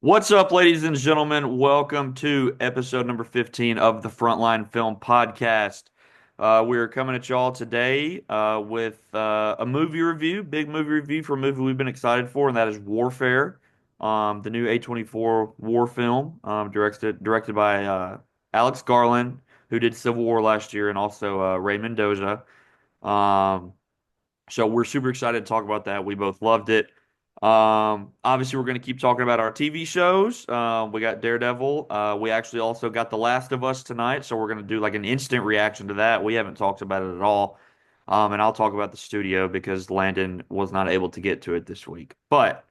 What's up, ladies and gentlemen? Welcome to episode number 15 of the Frontline Film podcast. We're coming at y'all today with a movie review, big movie review for a movie we've been excited for, and that is Warfare, the new A24 war film, directed by Alex Garland, who did Civil War last year, and also Ray Mendoza. Um, so we're super excited to talk about that. We both loved it. Obviously, we're going to keep talking about our TV shows. We got Daredevil. We actually also got The Last of Us tonight, so we're going to do like an instant reaction to that. We haven't talked about it at all. And I'll talk about the studio because Landon was not able to get to it this week. But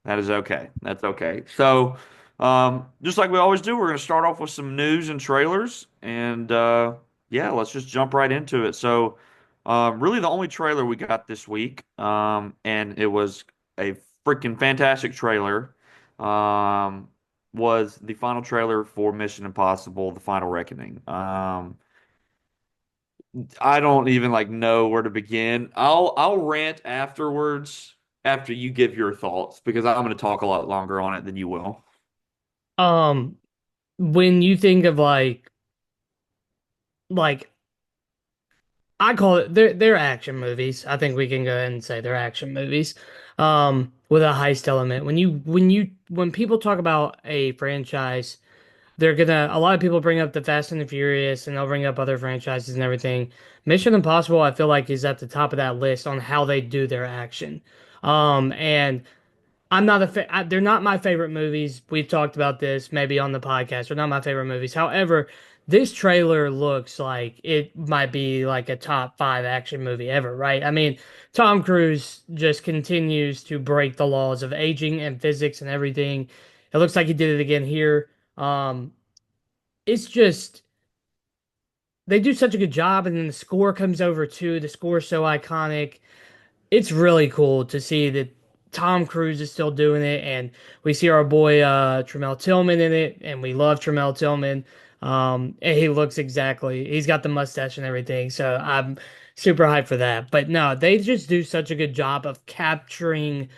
that is okay. That's okay. So, just like we always do, we're going to start off with some news and trailers. And yeah, let's just jump right into it. So, really, the only trailer we got this week, and it was a freaking fantastic trailer, um, was the final trailer for Mission Impossible: The Final Reckoning. I don't even like know where to begin. I'll rant afterwards after you give your thoughts because I'm going to talk a lot longer on it than you will. Um, when you think of like I call it they're action movies. I think we can go ahead and say they're action movies. With a heist element. When people talk about a franchise, they're gonna a lot of people bring up the Fast and the Furious and they'll bring up other franchises and everything. Mission Impossible, I feel like, is at the top of that list on how they do their action. And I'm not a they're not my favorite movies. We've talked about this maybe on the podcast. They're not my favorite movies. However, this trailer looks like it might be like a top five action movie ever, right? I mean, Tom Cruise just continues to break the laws of aging and physics and everything. It looks like he did it again here. Um, it's just they do such a good job, and then the score comes over too. The score is so iconic. It's really cool to see that Tom Cruise is still doing it, and we see our boy Tremel Tillman in it, and we love Tremel Tillman. And he looks he's got the mustache and everything, so I'm super hyped for that. But no, they just do such a good job of capturing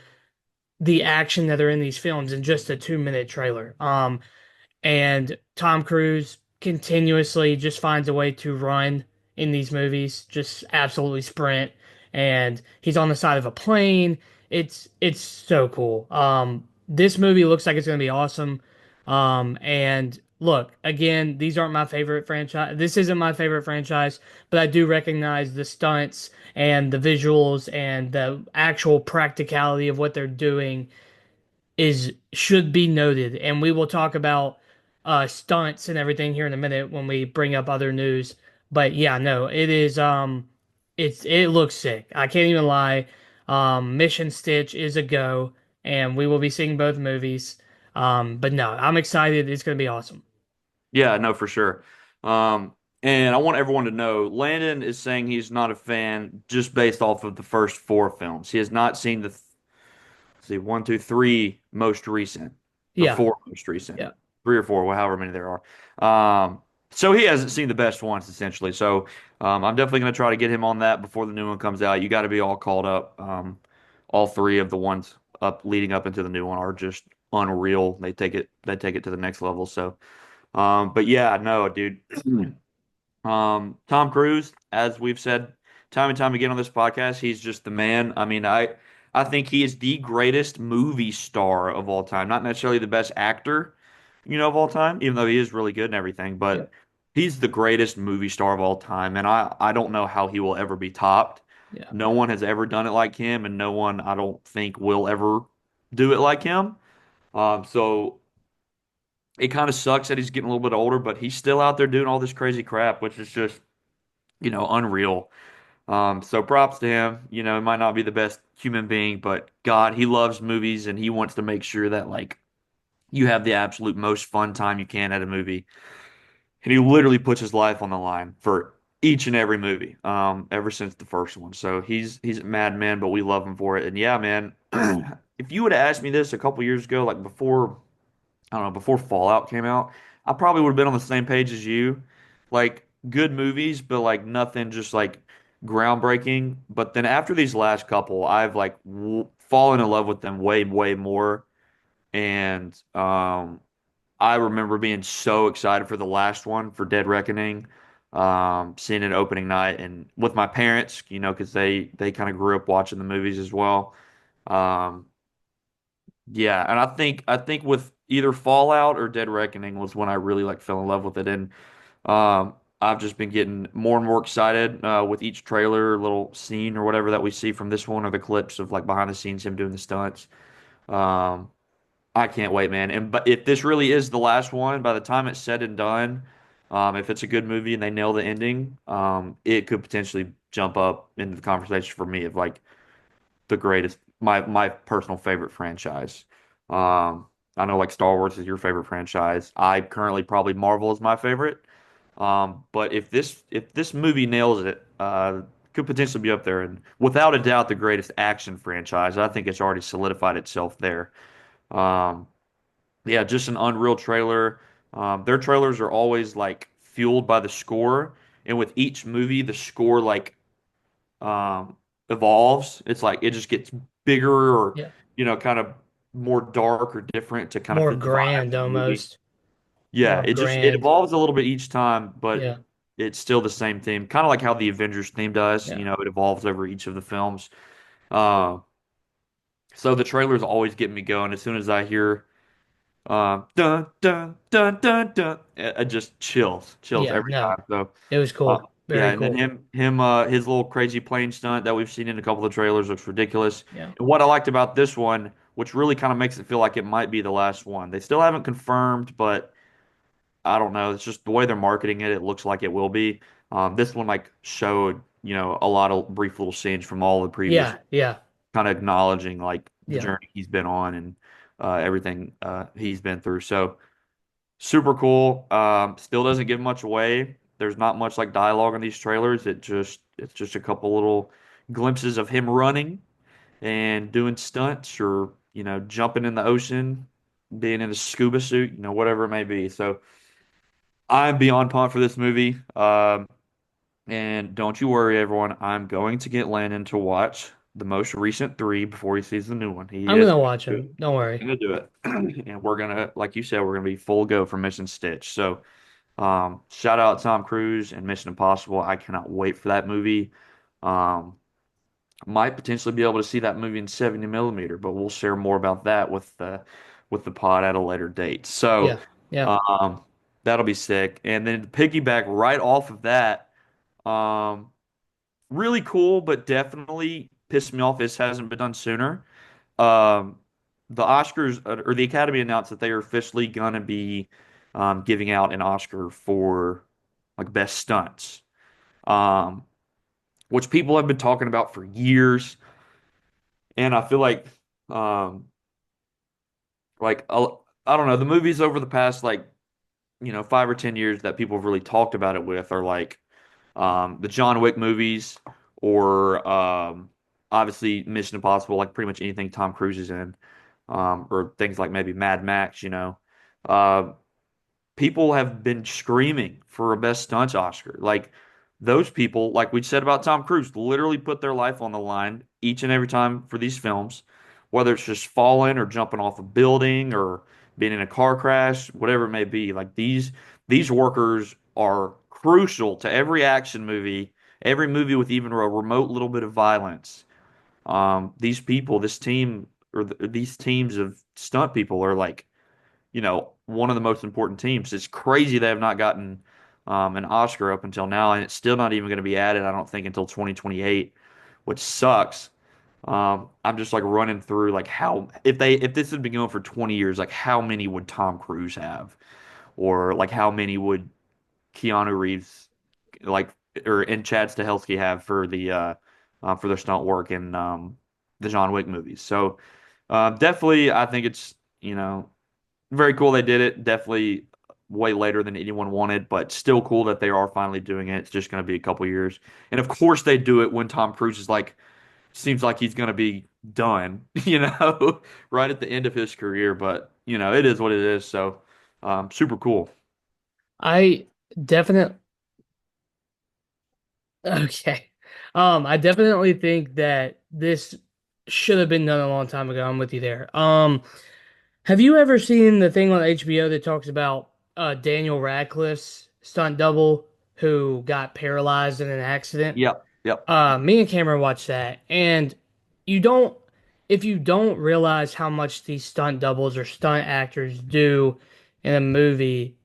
the action that are in these films in just a 2 minute trailer. And Tom Cruise continuously just finds a way to run in these movies, just absolutely sprint. And he's on the side of a plane. It's so cool. This movie looks like it's gonna be awesome. And look, again, these aren't my favorite franchise. This isn't my favorite franchise, but I do recognize the stunts and the visuals and the actual practicality of what they're doing is should be noted, and we will talk about stunts and everything here in a minute when we bring up other news. But yeah, no, it is it looks sick. I can't even lie. Mission Stitch is a go, and we will be seeing both movies. But no, I'm excited. It's gonna be awesome. Yeah, no, for sure. And I want everyone to know Landon is saying he's not a fan just based off of the first four films. He has not seen the let's see, one, two, three most recent, the Yeah, four most recent, yeah. three or four, well, however many there are. So he hasn't seen the best ones essentially. So I'm definitely going to try to get him on that before the new one comes out. You got to be all caught up. All three of the ones up leading up into the new one are just unreal. They take it to the next level. So, but yeah, no, dude. Tom Cruise, as we've said time and time again on this podcast, he's just the man. I mean, I think he is the greatest movie star of all time. Not necessarily the best actor, of all time, even though he is really good and everything, Yeah, but he's the greatest movie star of all time, and I don't know how he will ever be topped. yeah. No one has ever done it like him, and no one I don't think will ever do it like him. So it kind of sucks that he's getting a little bit older, but he's still out there doing all this crazy crap, which is just unreal. So props to him. He might not be the best human being, but God, he loves movies and he wants to make sure that like you have the absolute most fun time you can at a movie. And he literally puts his life on the line for each and every movie, ever since the first one. So he's a madman, but we love him for it. And yeah, man, if you would have asked me this a couple years ago, like before I don't know, before Fallout came out, I probably would have been on the same page as you. Like good movies, but like nothing just like groundbreaking. But then after these last couple, I've like fallen in love with them way, way more. and I remember being so excited for the last one for Dead Reckoning, seeing it opening night and with my parents, because they kind of grew up watching the movies as well. Um, yeah, and I think with either Fallout or Dead Reckoning was when I really like fell in love with it, and I've just been getting more and more excited with each trailer, little scene or whatever that we see from this one, or the clips of like behind the scenes him doing the stunts. Um, I can't wait, man. And but if this really is the last one, by the time it's said and done, if it's a good movie and they nail the ending, it could potentially jump up into the conversation for me of like the greatest, my personal favorite franchise. Um, I know like Star Wars is your favorite franchise. I currently probably Marvel is my favorite. But if this movie nails it, could potentially be up there and without a doubt the greatest action franchise. I think it's already solidified itself there. Um, yeah, just an unreal trailer. Their trailers are always like fueled by the score, and with each movie, the score like um, evolves. It's like it just gets bigger or Yeah. kind of more dark or different to kind of More fit the vibe grand of the movie. almost. Yeah, More it grand. evolves a little bit each time, but Yeah. it's still the same theme. Kind of like how the Avengers theme does. Yeah. It evolves over each of the films. Uh, so the trailers always get me going. As soon as I hear dun dun dun dun dun. It just chills Yeah. every No. time. So, It was uh, cool. yeah, Very and then cool. his little crazy plane stunt that we've seen in a couple of trailers looks ridiculous. Yeah. And what I liked about this one, which really kind of makes it feel like it might be the last one. They still haven't confirmed, but I don't know. It's just the way they're marketing it. It looks like it will be. This one like showed, a lot of brief little scenes from all the previous, Yeah. Yeah. kind of acknowledging like the Yeah. journey he's been on and everything he's been through. So super cool. Still doesn't give much away. There's not much like dialogue in these trailers. It's just a couple little glimpses of him running and doing stunts or jumping in the ocean, being in a scuba suit, whatever it may be. So I'm beyond pumped for this movie. And don't you worry, everyone. I'm going to get Landon to watch the most recent three before he sees the new one. He I'm is gonna watch going him. Don't worry. to do it. And we're gonna, like you said, we're gonna be full go for Mission Stitch. So, shout out Tom Cruise and Mission Impossible. I cannot wait for that movie. Um, might potentially be able to see that movie in 70 millimeter, but we'll share more about that with the pod at a later date. So, Yeah. Yeah. um, that'll be sick. And then to piggyback right off of that, um, really cool, but definitely pissed me off. This hasn't been done sooner. Um, the Oscars or the Academy announced that they are officially gonna be giving out an Oscar for like best stunts, um, which people have been talking about for years, and I feel um, I don't know, the movies over the past 5 or 10 years that people have really talked about it with are like the John Wick movies or obviously Mission Impossible, like pretty much anything Tom Cruise is in, or things like maybe Mad Max, Uh, people have been screaming for a Best Stunts Oscar. Like those people, like we said about Tom Cruise, literally put their life on the line each and every time for these films, whether it's just falling or jumping off a building or being in a car crash, whatever it may be. Like these workers are crucial to every action movie, every movie with even a remote little bit of violence. These people, this team, or these teams of stunt people are like one of the most important teams. It's crazy they have not gotten an Oscar up until now, and it's still not even going to be added, I don't think, until 2028, which sucks. I'm just like running through like how if this had been going for 20 years, like how many would Tom Cruise have, or like how many would Keanu Reeves like and Chad Stahelski have for their stunt work in the John Wick movies. So definitely, I think it's very cool they did it. Definitely way later than anyone wanted, but still cool that they are finally doing it. It's just going to be a couple years. And of course they do it when Tom Cruise is like seems like he's going to be done, right at the end of his career, but it is what it is. So super cool. I definitely okay. I definitely think that this should have been done a long time ago. I'm with you there. Have you ever seen the thing on HBO that talks about Daniel Radcliffe's stunt double who got paralyzed in an accident? Yep, yep. Me and Cameron watched that, and you don't, if you don't realize how much these stunt doubles or stunt actors do in a movie,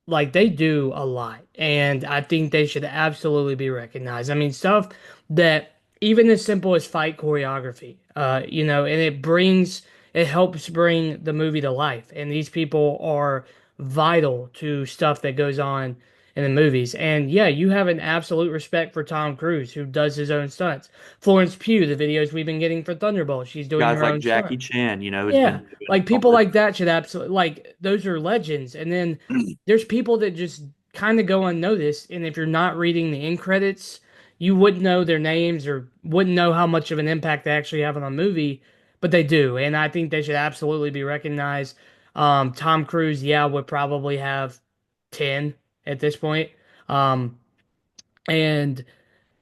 like they do a lot, and I think they should absolutely be recognized. I mean, stuff that even as simple as fight choreography, and it helps bring the movie to life, and these people are vital to stuff that goes on in the movies. And yeah, you have an absolute respect for Tom Cruise, who does his own stunts. Florence Pugh, the videos we've been getting for Thunderbolt, she's doing Guys her like own Jackie stunt. Chan, has Yeah, been doing like all people this. like that should absolutely like those are legends. And then there's people that just kind of go unnoticed, and if you're not reading the end credits, you wouldn't know their names or wouldn't know how much of an impact they actually have on a movie, but they do, and I think they should absolutely be recognized. Tom Cruise, yeah, would probably have 10 at this point. Um, and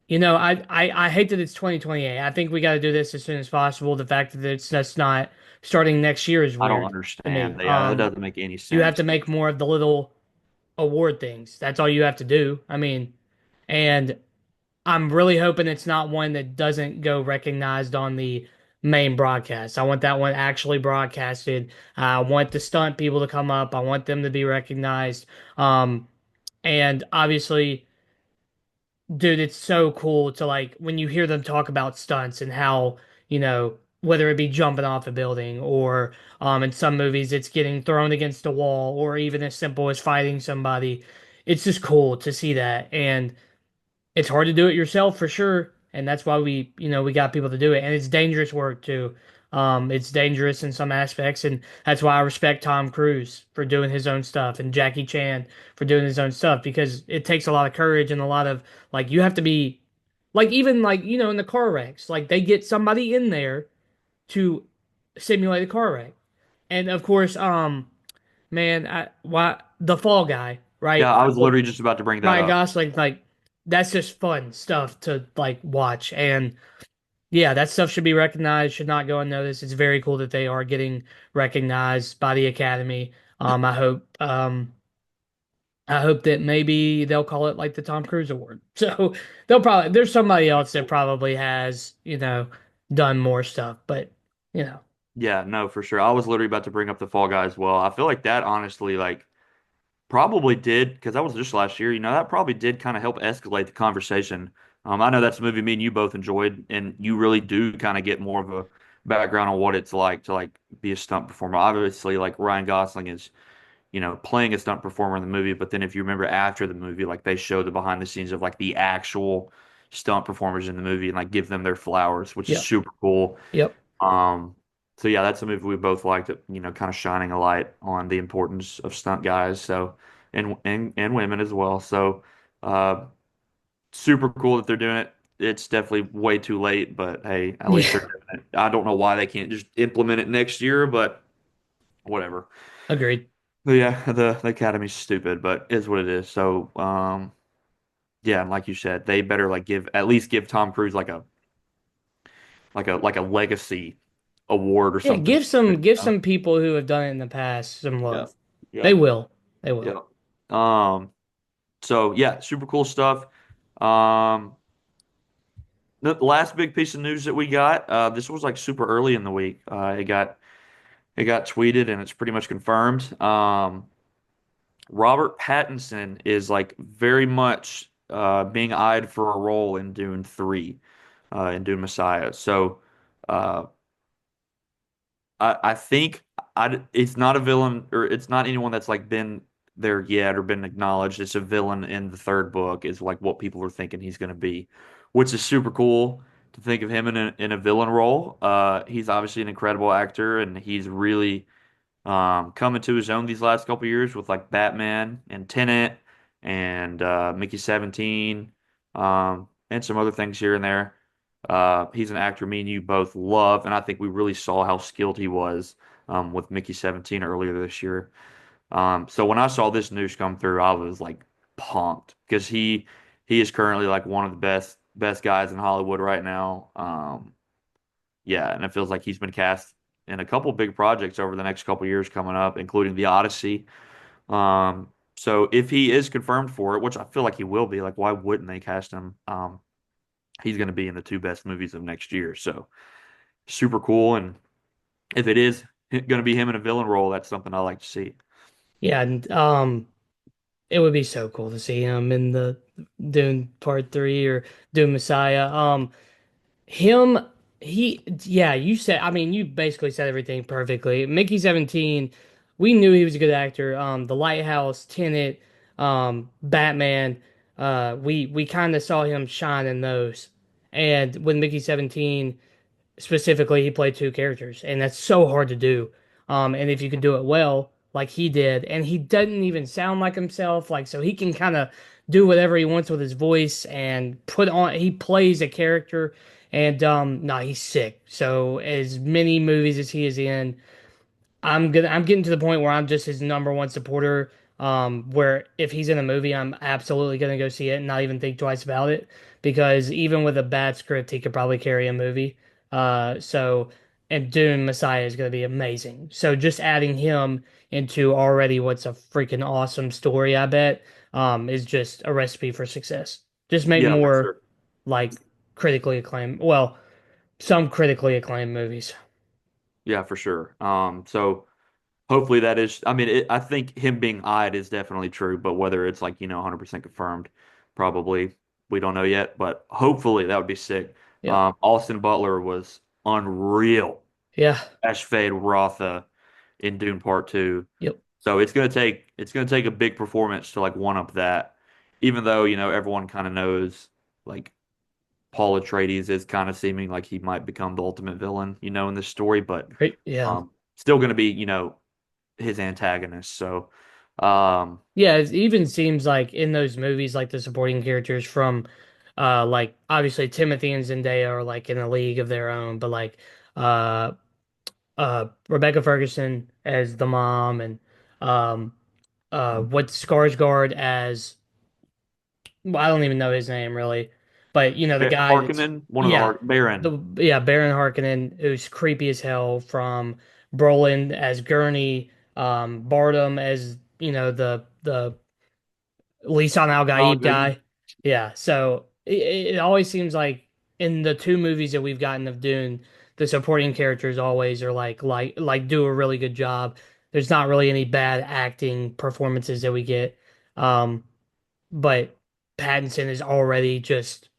I hate that it's 2028. I think we got to do this as soon as possible. The fact that it's that's not starting next year is I don't weird to me. understand. Yeah, that doesn't make any You have to sense. make more of the little award things. That's all you have to do. I mean, and I'm really hoping it's not one that doesn't go recognized on the main broadcast. I want that one actually broadcasted. I want the stunt people to come up. I want them to be recognized. Um, and obviously, dude, it's so cool to like when you hear them talk about stunts and how, whether it be jumping off a building or in some movies it's getting thrown against a wall or even as simple as fighting somebody. It's just cool to see that. And it's hard to do it yourself for sure, and that's why we got people to do it, and it's dangerous work too. It's dangerous in some aspects, and that's why I respect Tom Cruise for doing his own stuff and Jackie Chan for doing his own stuff because it takes a lot of courage and a lot of like you have to be like even like in the car wrecks, like they get somebody in there to simulate a car wreck, and of course, man, why the Fall Guy, Yeah, right? I was literally just about to bring that Ryan up. Gosling, like that's just fun stuff to like watch. And yeah, that stuff should be recognized, should not go unnoticed. It's very cool that they are getting recognized by the Academy. I hope that maybe they'll call it like the Tom Cruise Award. So they'll probably there's somebody else that probably has, done more stuff, but you know. Yeah, no, for sure. I was literally about to bring up the Fall Guy as well. I feel like that honestly, like, probably did because that was just last year. That probably did kind of help escalate the conversation. I know that's a movie me and you both enjoyed, and you really do kind of get more of a background on what it's like to like be a stunt performer. Obviously, like Ryan Gosling is, playing a stunt performer in the movie, but then if you remember after the movie, like they show the behind the scenes of like the actual stunt performers in the movie and like give them their flowers, which is Yep. super cool. Yep. Um, so yeah, that's a movie we both liked, kind of shining a light on the importance of stunt guys. So, and women as well. So, uh, super cool that they're doing it. It's definitely way too late, but hey, at least they're Yeah. doing it. I don't know why they can't just implement it next year, but whatever. Agreed. But yeah, the Academy's stupid, but is what it is. So, yeah, and like you said, they better like give at least give Tom Cruise like a legacy award or Yeah, something. give some people who have done it in the past some Yeah. love. They Yeah. will. They will. Yeah. So yeah, super cool stuff. Um, the last big piece of news that we got, this was like super early in the week. It got tweeted and it's pretty much confirmed. Robert Pattinson is like very much being eyed for a role in Dune 3, in Dune Messiah. So uh, I think it's not a villain or it's not anyone that's like been there yet or been acknowledged. It's a villain in the third book is like what people are thinking he's going to be, which is super cool to think of him in a villain role. He's obviously an incredible actor and he's really coming to his own these last couple years with like Batman and Tenet and Mickey 17, and some other things here and there. He's an actor me and you both love, and I think we really saw how skilled he was with Mickey 17 earlier this year. So when I saw this news come through, I was like pumped because he is currently like one of the best guys in Hollywood right now. Yeah, and it feels like he's been cast in a couple big projects over the next couple years coming up, including The Odyssey. So if he is confirmed for it, which I feel like he will be, like why wouldn't they cast him? He's going to be in the two best movies of next year. So super cool. And if it is going to be him in a villain role, that's something I like to see. Yeah, and it would be so cool to see him in the Dune Part 3 or Dune Messiah. Him, yeah, you said, I mean, you basically said everything perfectly. Mickey 17, we knew he was a good actor. The Lighthouse, Tenet, Batman, we kind of saw him shine in those. And with Mickey 17, specifically, he played two characters, and that's so hard to do. And if you can do it well, like he did, and he doesn't even sound like himself, like so he can kind of do whatever he wants with his voice and put on. He plays a character, and no, he's sick. So as many movies as he is in, I'm getting to the point where I'm just his number one supporter. Where if he's in a movie, I'm absolutely gonna go see it and not even think twice about it. Because even with a bad script, he could probably carry a movie. So and Dune Messiah is gonna be amazing. So just adding him into already what's a freaking awesome story, I bet, is just a recipe for success. Just make Yeah, for more sure. like critically acclaimed, well, some critically acclaimed movies. Yeah, for sure. So hopefully that is, I mean, I think him being eyed is definitely true, but whether it's like, 100% confirmed, probably we don't know yet, but hopefully that would be sick. Yep. Austin Butler was unreal Yeah. as Fade Rotha in Dune Part 2. Yep. So it's gonna take a big performance to like one up that, even though, everyone kind of knows like Paul Atreides is kind of seeming like he might become the ultimate villain, in this story, but Great. Yeah. still gonna be, his antagonist. So, um, Yeah, it even seems like in those movies, like the supporting characters from, like obviously Timothy and Zendaya are like in a league of their own, but like, uh, Rebecca Ferguson as the mom and, um, what Skarsgård as, well, I don't even know his name really, but you know the guy that's Harkonnen, one of the yeah, Hark Baron. Baron Harkonnen, who's creepy as hell, from Brolin as Gurney, Bardem as the Lisan Al Oh, Gaib guy. Yeah, so it always seems like in the two movies that we've gotten of Dune, the supporting characters always are like do a really good job. There's not really any bad acting performances that we get. Um, but Pattinson is already just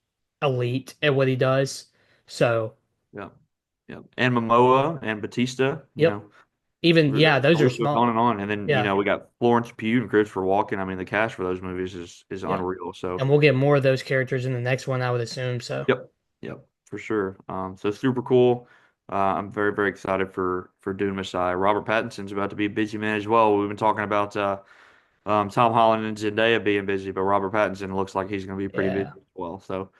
elite at what he does. So, yeah, yeah, and Momoa and Batista. yep. Even The yeah, those are list goes on small. and on. And then Yeah, we got Florence Pugh and Christopher Walken. I mean, the cast for those movies is yeah. unreal. So, And we'll get more of those characters in the next one, I would assume. So, yep, yep, for sure. So super cool. I'm very very excited for Dune Messiah. Robert Pattinson's about to be a busy man as well. We've been talking about Tom Holland and Zendaya being busy, but Robert Pattinson looks like he's going to be pretty busy yeah, as well. So,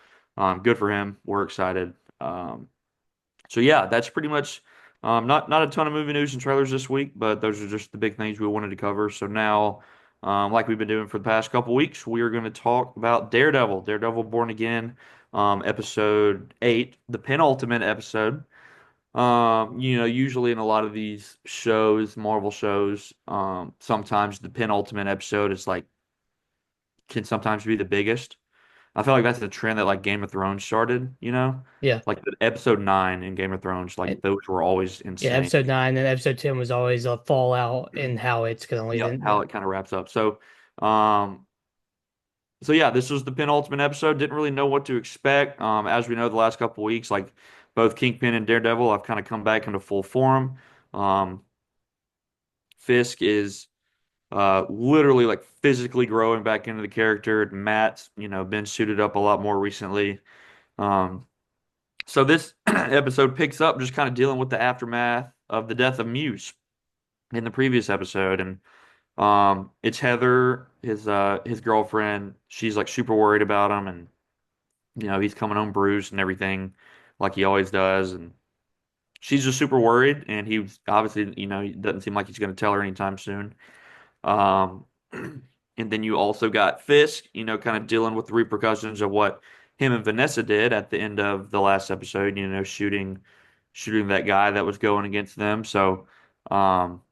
good for him. We're excited. So yeah, that's pretty much not a ton of movie news and trailers this week, but those are just the big things we wanted to cover. So now, like we've been doing for the past couple weeks, we are going to talk about Daredevil, Daredevil Born Again, episode 8, the penultimate episode. Usually in a lot of these shows, Marvel shows, sometimes the penultimate episode is like can sometimes be the biggest. I feel like that's the trend that like Game of Thrones started, yeah. Like the episode 9 in Game of Thrones, like And those were always yeah, insane. episode 9 and episode 10 was always a fallout in how it's gonna lead Yeah, in. how Yeah, it kind of wraps up. Um, so yeah, this was the penultimate episode. Didn't really know what to expect. As we know, the last couple weeks, like both Kingpin and Daredevil, have kind of come back into full form. Um, Fisk is literally like physically growing back into the character. Matt's, been suited up a lot more recently. Um, so this episode picks up just kind of dealing with the aftermath of the death of Muse in the previous episode, and it's Heather, his girlfriend. She's like super worried about him, and he's coming home bruised and everything, like he always does, and she's just super worried. And he was obviously, he doesn't seem like he's going to tell her anytime soon. Um, and then you also got Fisk, kind of dealing with the repercussions of what him and Vanessa did at the end of the last episode, shooting shooting that guy that was going against them. So, um,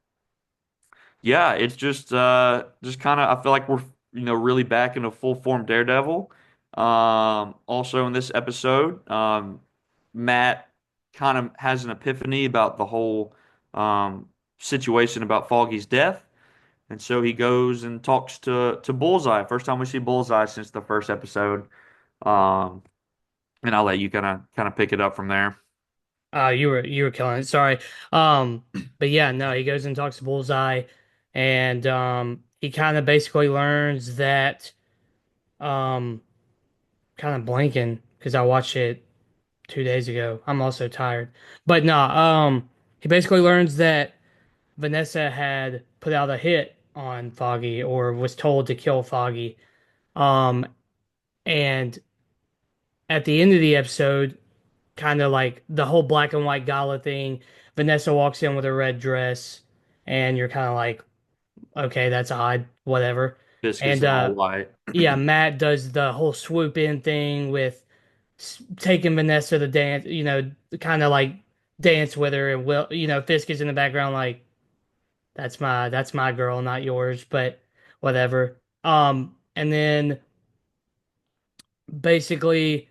yeah, it's just kind of I feel like we're really back in a full form Daredevil. Also in this episode, Matt kind of has an epiphany about the whole um, situation about Foggy's death, and so he goes and talks to Bullseye. First time we see Bullseye since the first episode. Um, and I'll let you kind of pick it up from there. You were killing it. Sorry. Um, but yeah, no, he goes and talks to Bullseye, and he kind of basically learns that um, kind of blanking because I watched it 2 days ago. I'm also tired, but no, he basically learns that Vanessa had put out a hit on Foggy or was told to kill Foggy. Um, and at the end of the episode, kind of like the whole black and white gala thing. Vanessa walks in with a red dress, and you're kind of like, okay, that's odd, whatever. Biscuits And and all white. yeah, Matt does the whole swoop in thing with taking Vanessa to dance, kind of like dance with her, and will Fisk is in the background like that's my girl, not yours, but whatever. And then basically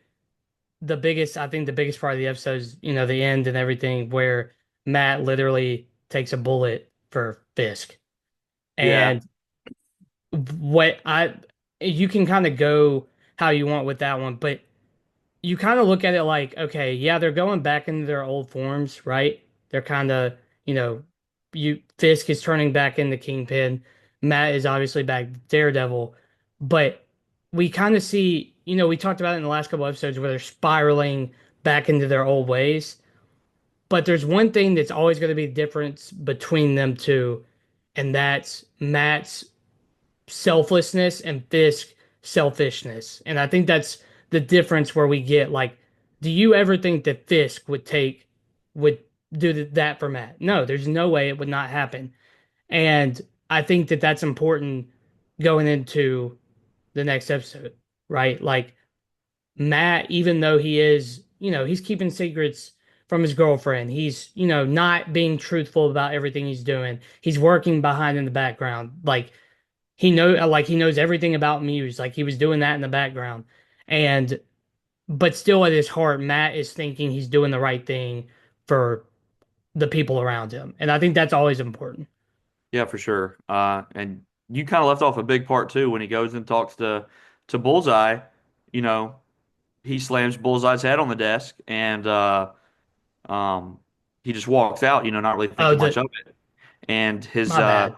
I think the biggest part of the episode is, the end and everything where Matt literally takes a bullet for Fisk. Yeah, And what I you can kind of go how you want with that one, but you kind of look at it like, okay, yeah, they're going back into their old forms, right? They're kind of, you know, you Fisk is turning back into Kingpin. Matt is obviously back Daredevil, but we kind of see, we talked about it in the last couple episodes where they're spiraling back into their old ways. But there's one thing that's always going to be the difference between them two, and that's Matt's selflessness and Fisk selfishness. And I think that's the difference where we get like, do you ever think that Fisk would do that for Matt? No, there's no way it would not happen. And I think that that's important going into the next episode, right? Like Matt, even though he is, he's keeping secrets from his girlfriend. He's, not being truthful about everything he's doing. He's working behind in the background. Like he knows everything about Muse. Like he was doing that in the background. And but still at his heart, Matt is thinking he's doing the right thing for the people around him. And I think that's always important. yeah, for sure. And you kind of left off a big part too when he goes and talks to Bullseye. You know, he slams Bullseye's head on the desk, and um, he just walks out. Not really Oh, thinking much of it. And his my bad.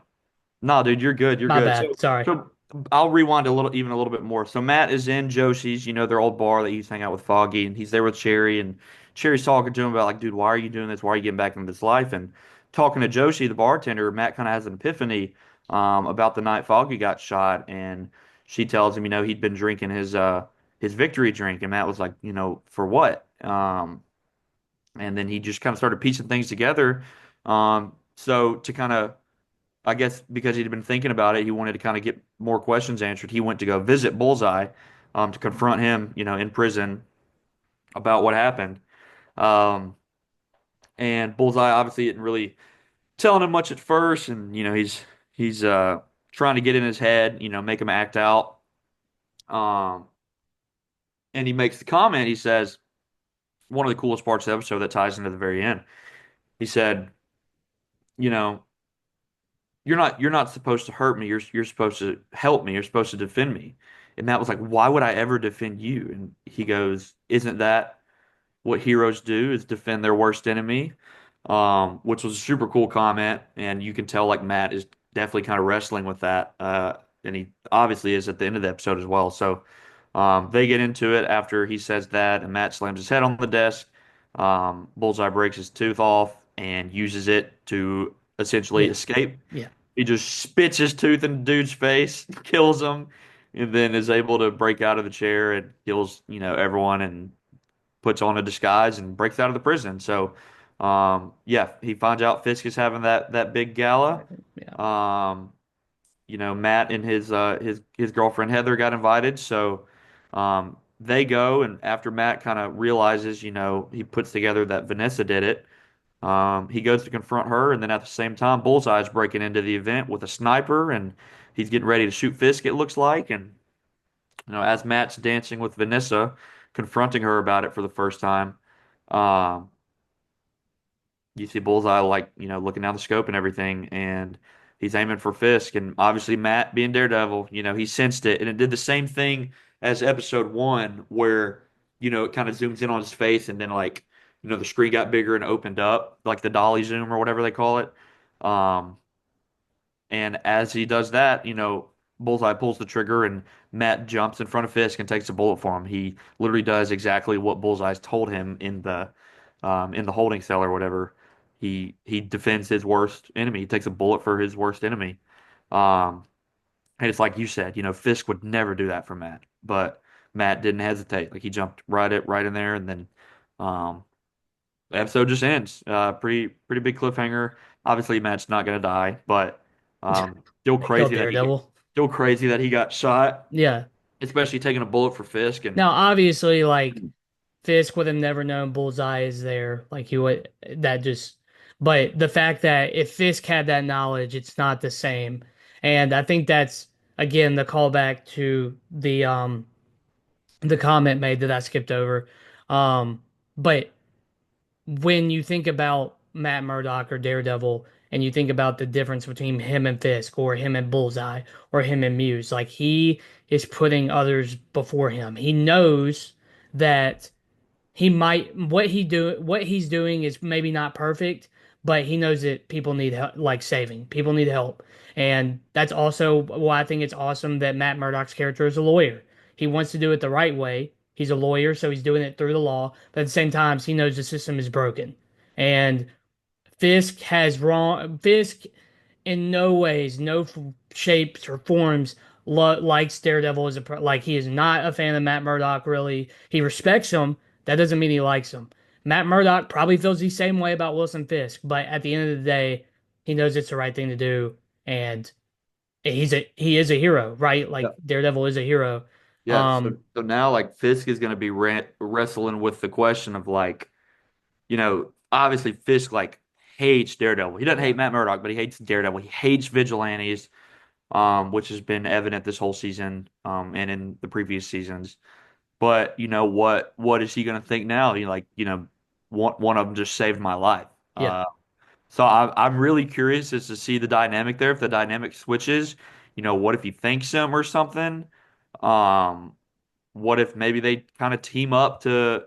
no, dude, you're good. You're My good. bad. So, Sorry. so I'll rewind even a little bit more. So Matt is in Josie's, their old bar that he used to hang out with Foggy, and he's there with Cherry, and Cherry's talking to him about like, dude, why are you doing this? Why are you getting back into this life? And talking to Josie, the bartender, Matt kind of has an epiphany about the night Foggy got shot, and she tells him, he'd been drinking his victory drink, and Matt was like, for what? And then he just kind of started piecing things together. So to kind of I guess because he'd been thinking about it, he wanted to kind of get more questions answered. He went to go visit Bullseye, to confront him, in prison about what happened. Um, and Bullseye obviously didn't really telling him much at first, and he's trying to get in his head, make him act out. Um, and he makes the comment. He says one of the coolest parts of the episode that ties into the very end. He said, you know, you're not supposed to hurt me. You're supposed to help me. You're supposed to defend me. And Matt was like, why would I ever defend you? And he goes, isn't that what heroes do is defend their worst enemy? Which was a super cool comment. And you can tell like Matt is definitely kind of wrestling with that. And he obviously is at the end of the episode as well. So they get into it after he says that, and Matt slams his head on the desk. Bullseye breaks his tooth off and uses it to essentially Yeah. escape. Yeah. He just spits his tooth in the dude's face, kills him, and then is able to break out of the chair and kills, everyone and puts on a disguise and breaks out of the prison. So, yeah, he finds out Fisk is having that big gala. Yeah. Um, Matt and his girlfriend Heather got invited. So, they go, and after Matt kind of realizes, he puts together that Vanessa did it. He goes to confront her, and then at the same time, Bullseye's breaking into the event with a sniper, and he's getting ready to shoot Fisk, it looks like. And as Matt's dancing with Vanessa, confronting her about it for the first time, um, you see Bullseye like, looking down the scope and everything, and he's aiming for Fisk. And obviously Matt being Daredevil, he sensed it. And it did the same thing as episode one, where, it kind of zooms in on his face and then like, the screen got bigger and opened up, like the dolly zoom or whatever they call it. Um, and as he does that, Bullseye pulls the trigger and Matt jumps in front of Fisk and takes a bullet for him. He literally does exactly what Bullseye's told him in the holding cell or whatever. He defends his worst enemy. He takes a bullet for his worst enemy. Um, and it's like you said, Fisk would never do that for Matt, but Matt didn't hesitate. Like he jumped right in there, and then um, the episode just ends. Pretty big cliffhanger. Obviously, Matt's not gonna die, but still They killed crazy that he Daredevil. still crazy that he got shot, Yeah. especially taking a bullet for Fisk. And Now, obviously, like Fisk would have never known Bullseye is there. Like he would that just but the fact that if Fisk had that knowledge, it's not the same. And I think that's again the callback to the comment made that I skipped over. But when you think about Matt Murdock or Daredevil and you think about the difference between him and Fisk or him and Bullseye or him and Muse, like he is putting others before him. He knows that he might what he's doing is maybe not perfect, but he knows that people need help, like saving. People need help. And that's also why I think it's awesome that Matt Murdock's character is a lawyer. He wants to do it the right way. He's a lawyer, so he's doing it through the law, but at the same time, he knows the system is broken. And Fisk in no ways, no shapes or forms likes Daredevil as like he is not a fan of Matt Murdock. Really, he respects him. That doesn't mean he likes him. Matt Murdock probably feels the same way about Wilson Fisk, but at the end of the day, he knows it's the right thing to do, and he is a hero, right? yeah, Like Daredevil is a hero. yeah. So Um, so now like Fisk is gonna be wrestling with the question of like, obviously Fisk like hates Daredevil. He doesn't hate yeah, Matt Murdock, but he hates Daredevil. He hates vigilantes, which has been evident this whole season, and in the previous seasons. But what is he gonna think now? One of them just saved my life. yeah. So I'm really curious as to see the dynamic there. If the dynamic switches, what if he thanks him or something? Um, what if maybe they kind of team up to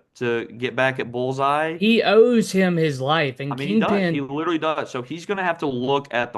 get back at Bullseye? He owes him his life, I and mean, he does. He Kingpin. literally does. So he's going to have to look at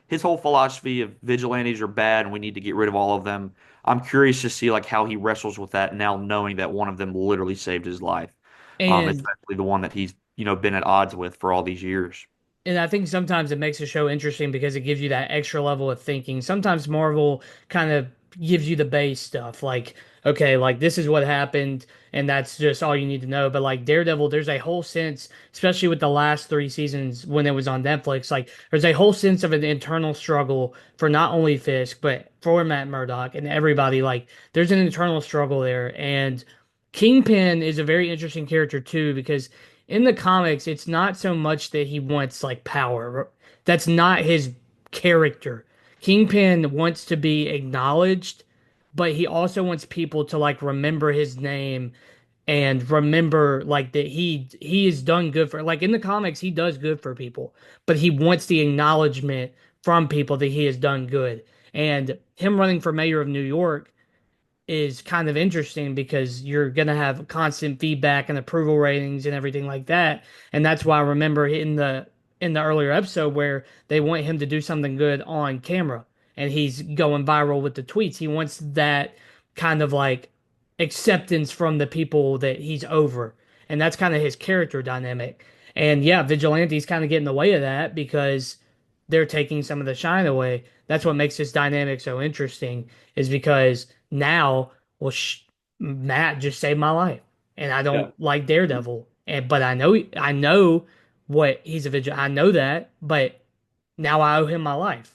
his whole philosophy of vigilantes are bad and we need to get rid of all of them. I'm curious to see like how he wrestles with that now, knowing that one of them literally saved his life, And especially the one that he's been at odds with for all these years. And I think sometimes it makes a show interesting because it gives you that extra level of thinking. Sometimes Marvel kind of gives you the base stuff, like, okay, like this is what happened, and that's just all you need to know. But like Daredevil, there's a whole sense, especially with the last three seasons when it was on Netflix, like there's a whole sense of an internal struggle for not only Fisk, but for Matt Murdock and everybody. Like there's an internal struggle there. And Kingpin is a very interesting character too, because in the comics, it's not so much that he wants like power. That's not his character. Kingpin wants to be acknowledged, but he also wants people to like remember his name and remember like that he has done good for like in the comics he does good for people, but he wants the acknowledgement from people that he has done good. And him running for mayor of New York is kind of interesting because you're going to have constant feedback and approval ratings and everything like that. And that's why I remember in the earlier episode where they want him to do something good on camera and he's going viral with the tweets. He wants that kind of like acceptance from the people that he's over. And that's kind of his character dynamic. And yeah, Vigilante's kind of get in the way of that because they're taking some of the shine away. That's what makes this dynamic so interesting is because now, well, Matt just saved my life, and I Yeah. don't like Daredevil, and but I know what he's a vigil. I know that, but now I owe him my life.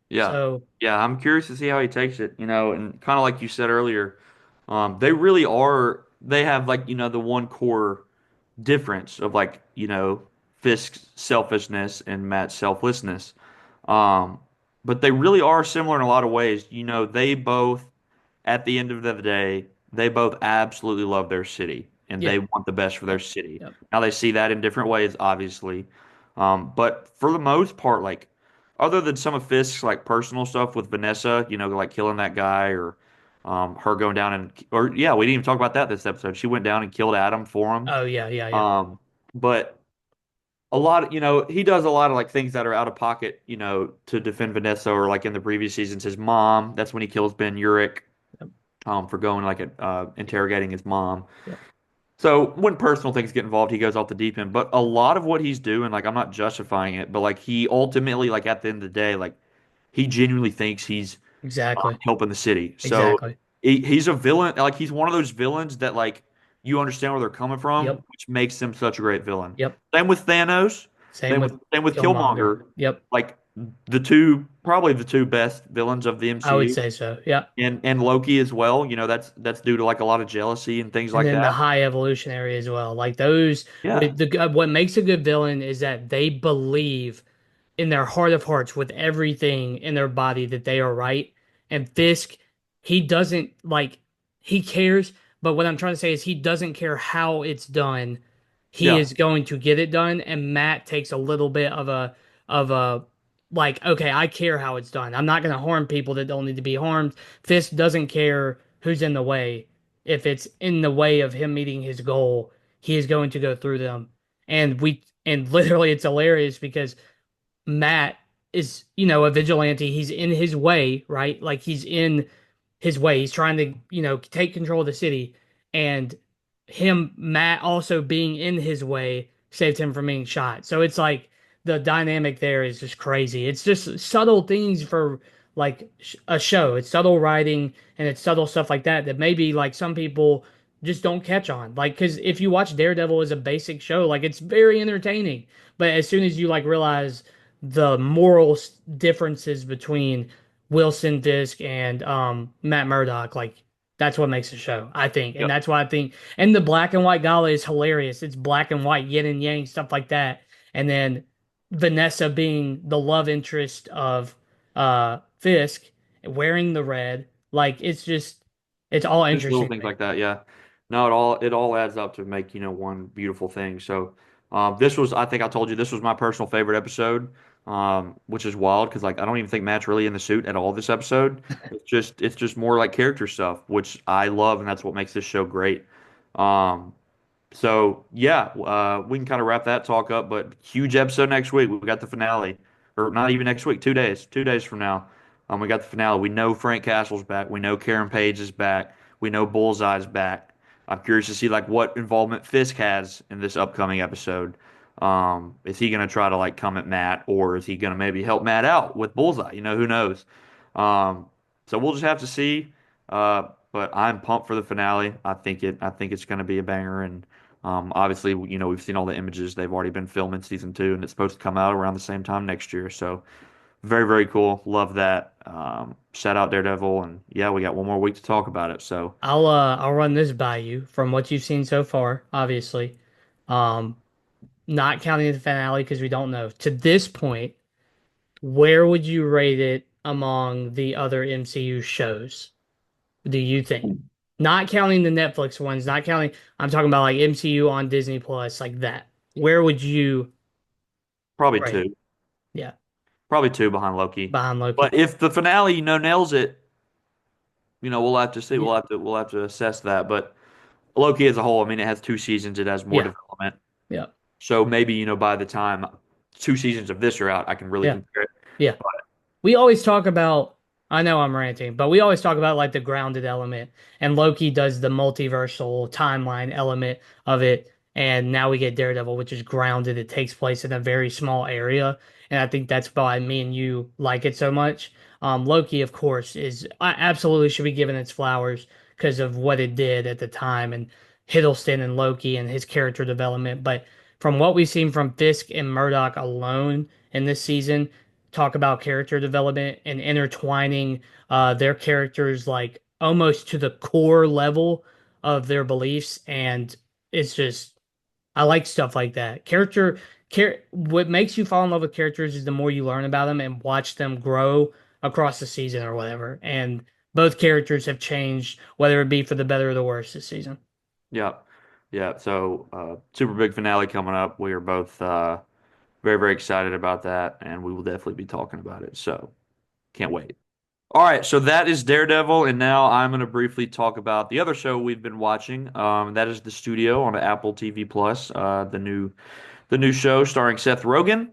Yeah. So Yeah, I'm curious to see how he takes it, and kind of like you said earlier, They really are. They have like the one core difference of like Fisk's selfishness and Matt's selflessness. Um, but they really are similar in a lot of ways. They both, at the end of the day, they both absolutely love their city and Yeah. they want the best for their Yep. city. Yep. Now they see that in different ways, obviously. But for the most part, like other than some of Fisk's like personal stuff with Vanessa, like killing that guy or her going down or yeah, we didn't even talk about that this episode. She went down and killed Adam for him. Oh yeah, yeah, yeah. But a lot of, he does a lot of like things that are out of pocket, to defend Vanessa or like in the previous seasons, his mom. That's when he kills Ben Urich, Yep. for going like Yep. interrogating his mom. Yep. So when personal things get involved, he goes off the deep end. But a lot of what he's doing, like I'm not justifying it, but like he ultimately, like at the end of the day, like he genuinely thinks he's Exactly. helping the city. So Exactly. he's a villain. Like he's one of those villains that like you understand where they're coming from, Yep. which makes him such a great villain. Yep. Same with Thanos. Same Same with with same with Killmonger. Killmonger. Yep. Like probably the two best villains of the I would MCU, say so. Yeah. and Loki as well. That's due to like a lot of jealousy and things And like then the that. high evolutionary as well. Like those Yeah, with what makes a good villain is that they believe in their heart of hearts with everything in their body that they are right. And Fisk, he doesn't like he cares, but what I'm trying to say is he doesn't care how it's done. He yeah, is going to get it done. And Matt takes a little bit of a like, okay, I care how it's done. I'm not going to harm people that don't need to be harmed. Fisk doesn't care who's in the way. If it's in the way of him meeting his goal, he is going to go through them. And literally it's hilarious because Matt is, a vigilante. He's in his way, right? Like he's in his way. He's trying to, take control of the city. And Matt also being in his way saved him from being shot. So it's like the dynamic there is just crazy. It's just subtle things for like a show. It's subtle writing and it's subtle stuff like that that maybe like some people just don't catch on. Like, because if you watch Daredevil as a basic show, like it's very entertaining. But as soon as you like realize the moral differences between Wilson Fisk and Matt Murdock, like that's what makes the show, I think. And yep. that's why I think and the black and white gala is hilarious. It's black and white, yin and yang, stuff like that. And then Vanessa being the love interest of Fisk, wearing the red, like it's all Just little interesting to things me. like that. Yeah. No, it all adds up to make one beautiful thing. So, this was, I think I told you, this was my personal favorite episode, which is wild because like I don't even think Matt's really in the suit at all this episode. It's just more like character stuff, which I love, and that's what makes this show great. Um, So yeah, we can kind of wrap that talk up. But huge episode next week. We got the finale, or not even next week. 2 days. 2 days from now, we got the finale. We know Frank Castle's back. We know Karen Page is back. We know Bullseye's back. I'm curious to see like what involvement Fisk has in this upcoming episode. Is he gonna try to like come at Matt, or is he gonna maybe help Matt out with Bullseye? Who knows? Um, so we'll just have to see. But I'm pumped for the finale. I think it's gonna be a banger and. Obviously, we've seen all the images. They've already been filming season two, and it's supposed to come out around the same time next year. So very, very cool. Love that. Shout out Daredevil, and yeah, we got one more week to talk about it. So I'll run this by you from what you've seen so far, obviously. Um, not counting the finale because we don't know. To this point, where would you rate it among the other MCU shows, do you think? Not counting the Netflix ones, not counting, I'm talking about like MCU on Disney Plus, like that. Where would you probably rate it? two, Yeah, probably two behind Loki. behind But Loki. if the finale, nails it, we'll have to see. Yeah, We'll have to assess that. But Loki as a whole, I mean, it has 2 seasons. It has more yeah, development. yeah, So maybe by the time 2 seasons of this are out, I can really yeah, compare it. yeah. We always talk about, I know I'm ranting, but we always talk about like the grounded element, and Loki does the multiversal timeline element of it. And now we get Daredevil, which is grounded. It takes place in a very small area. And I think that's why me and you like it so much. Loki, of course, is absolutely should be given its flowers because of what it did at the time and Hiddleston and Loki and his character development. But from what we've seen from Fisk and Murdoch alone in this season, talk about character development and intertwining their characters like almost to the core level of their beliefs, and it's just I like stuff like that. What makes you fall in love with characters is the more you learn about them and watch them grow across the season or whatever. And both characters have changed, whether it be for the better or the worse this season. Yeah. Yeah. So, super big finale coming up. We are both very, very excited about that, and we will definitely be talking about it. So, can't wait. All right. So, that is Daredevil. And now I'm going to briefly talk about the other show we've been watching. That is The Studio on Apple TV Plus, the new show starring Seth Rogen.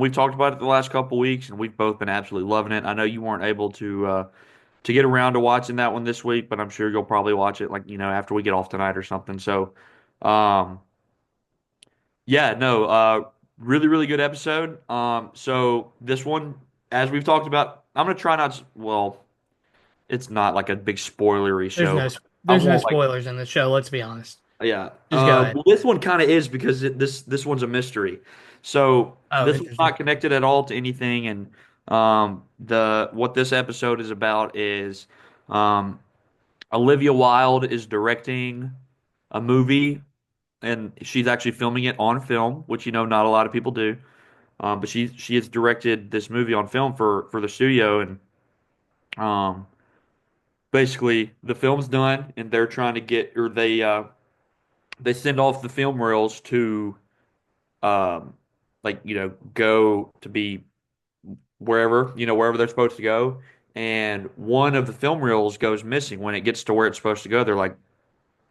We've talked about it the last couple weeks, and we've both been absolutely loving it. I know you weren't able to get around to watching that one this week, but I'm sure you'll probably watch it like, after we get off tonight or something. So, um, yeah, no, really, really good episode. So this one, as we've talked about, I'm gonna try not to, well, it's not like a big spoilery There's show, no but I there's no won't like, spoilers in the show, let's be honest. yeah. Just go ahead. Well, this one kind of is because this one's a mystery. So Oh, this one's interesting. not connected at all to anything, and the what this episode is about is um Olivia Wilde is directing a movie, and she's actually filming it on film, which not a lot of people do. But she has directed this movie on film for the studio, and um, basically the film's done, and they're trying to get or they send off the film reels to um, like go to be wherever they're supposed to go, and one of the film reels goes missing. When it gets to where it's supposed to go, they're like,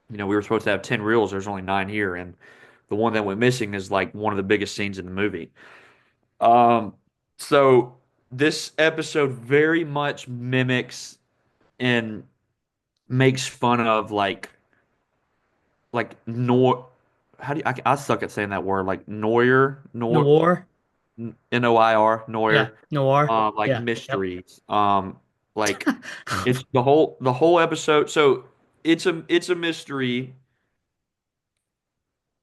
we were supposed to have 10 reels. There's only nine here. And the one that went missing is like one of the biggest scenes in the movie. Um, so this episode very much mimics and makes fun of like nor how do I suck at saying that word, like Noir? Noir Yeah, Noir, noir. like Yeah. Yep. mysteries, like it's the whole episode. So it's a mystery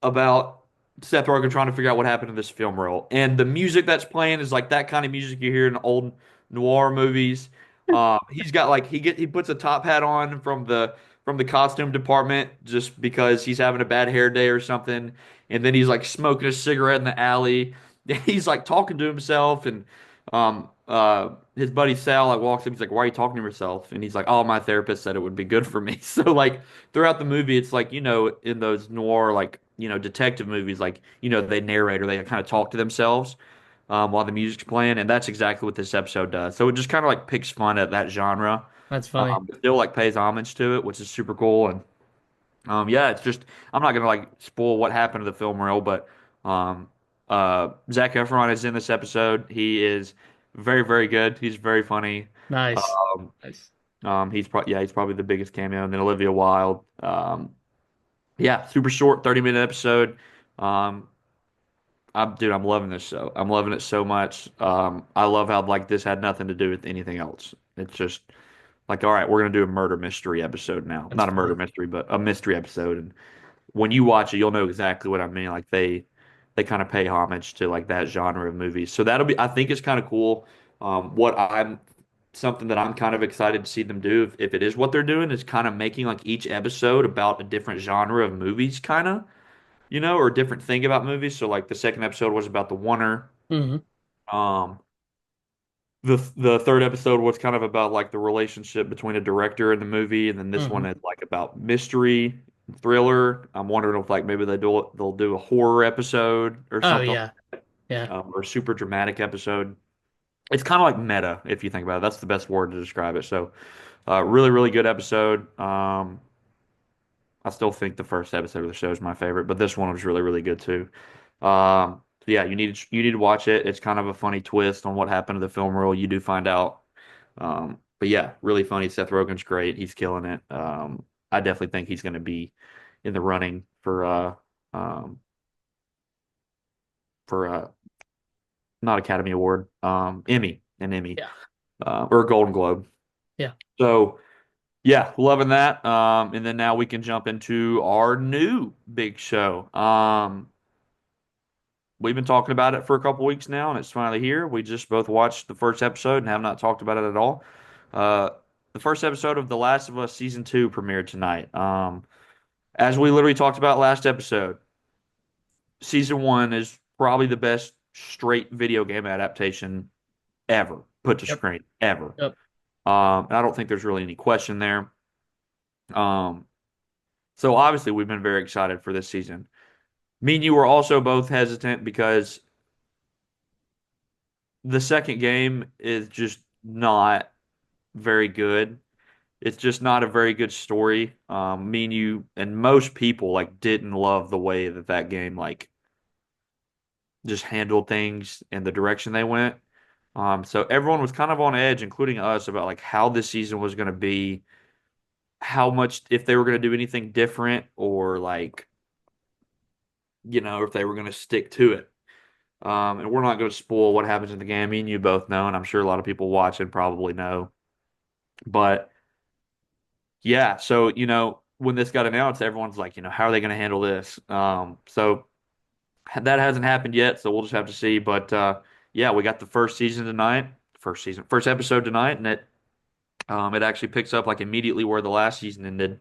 about Seth Rogen trying to figure out what happened to this film role. And the music that's playing is like that kind of music you hear in old noir movies. He's got like he puts a top hat on from the costume department just because he's having a bad hair day or something. And then he's like smoking a cigarette in the alley. He's like talking to himself, and his buddy Sal like walks up. He's like, "Why are you talking to yourself?" And he's like, "Oh, my therapist said it would be good for me." So like throughout the movie, it's like, in those noir, like, detective movies, like, they narrate or they kind of talk to themselves while the music's playing. And that's exactly what this episode does. So it just kind of like picks fun at that genre, That's funny. but still like pays homage to it, which is super cool. And yeah, it's just, I'm not going to like spoil what happened to the film reel, but um, Zac Efron is in this episode. He is very, very good. He's very funny. Nice. Um, Nice. he's probably the biggest cameo, and then Olivia Wilde. Yeah, super short, 30-minute episode. Um, I'm loving this show. I'm loving it so much. I love how like this had nothing to do with anything else. It's just like, all right, we're gonna do a murder mystery episode now. That's Not a murder fun. mystery, but a mystery episode. And when you watch it, you'll know exactly what I mean. Like they kind of pay homage to like that genre of movies. So that'll be, I think it's kind of cool. What I'm Something that I'm kind of excited to see them do, if it is what they're doing, is kind of making like each episode about a different genre of movies, kind of, or a different thing about movies. So like the second episode was about the Oner. Hmm. Um, the third episode was kind of about like the relationship between a director and the movie, and then this one Hmm. is like about mystery, thriller. I'm wondering if like maybe they'll do a horror episode or Oh something, yeah. Yeah. or a super dramatic episode. It's kind of like meta if you think about it. That's the best word to describe it. So, really, really good episode. I still think the first episode of the show is my favorite, but this one was really, really good too. So yeah, you need to watch it. It's kind of a funny twist on what happened to the film role. You do find out. But yeah, really funny. Seth Rogen's great. He's killing it. I definitely think he's going to be in the running um, for not Academy Award, an Emmy, Yeah. or a Golden Globe. Yeah. So yeah, loving that. And then now we can jump into our new big show. We've been talking about it for a couple weeks now, and it's finally here. We just both watched the first episode and have not talked about it at all. Uh, the first episode of The Last of Us season two premiered tonight. As we literally talked about last episode, season one is probably the best straight video game adaptation ever put to Yep. screen ever. Yep. And I don't think there's really any question there. Um, so obviously we've been very excited for this season. Me and you were also both hesitant because the second game is just not very good. It's just not a very good story. Me and you and most people like didn't love the way that that game like just handled things and the direction they went. So everyone was kind of on edge, including us, about like how this season was going to be, how much if they were going to do anything different or like if they were going to stick to it. And we're not going to spoil what happens in the game. Me and you both know, and I'm sure a lot of people watching probably know. But yeah, so when this got announced, everyone's like, how are they going to handle this? So that hasn't happened yet, so we'll just have to see. But yeah, we got the first season tonight, first episode tonight, and it actually picks up like immediately where the last season ended,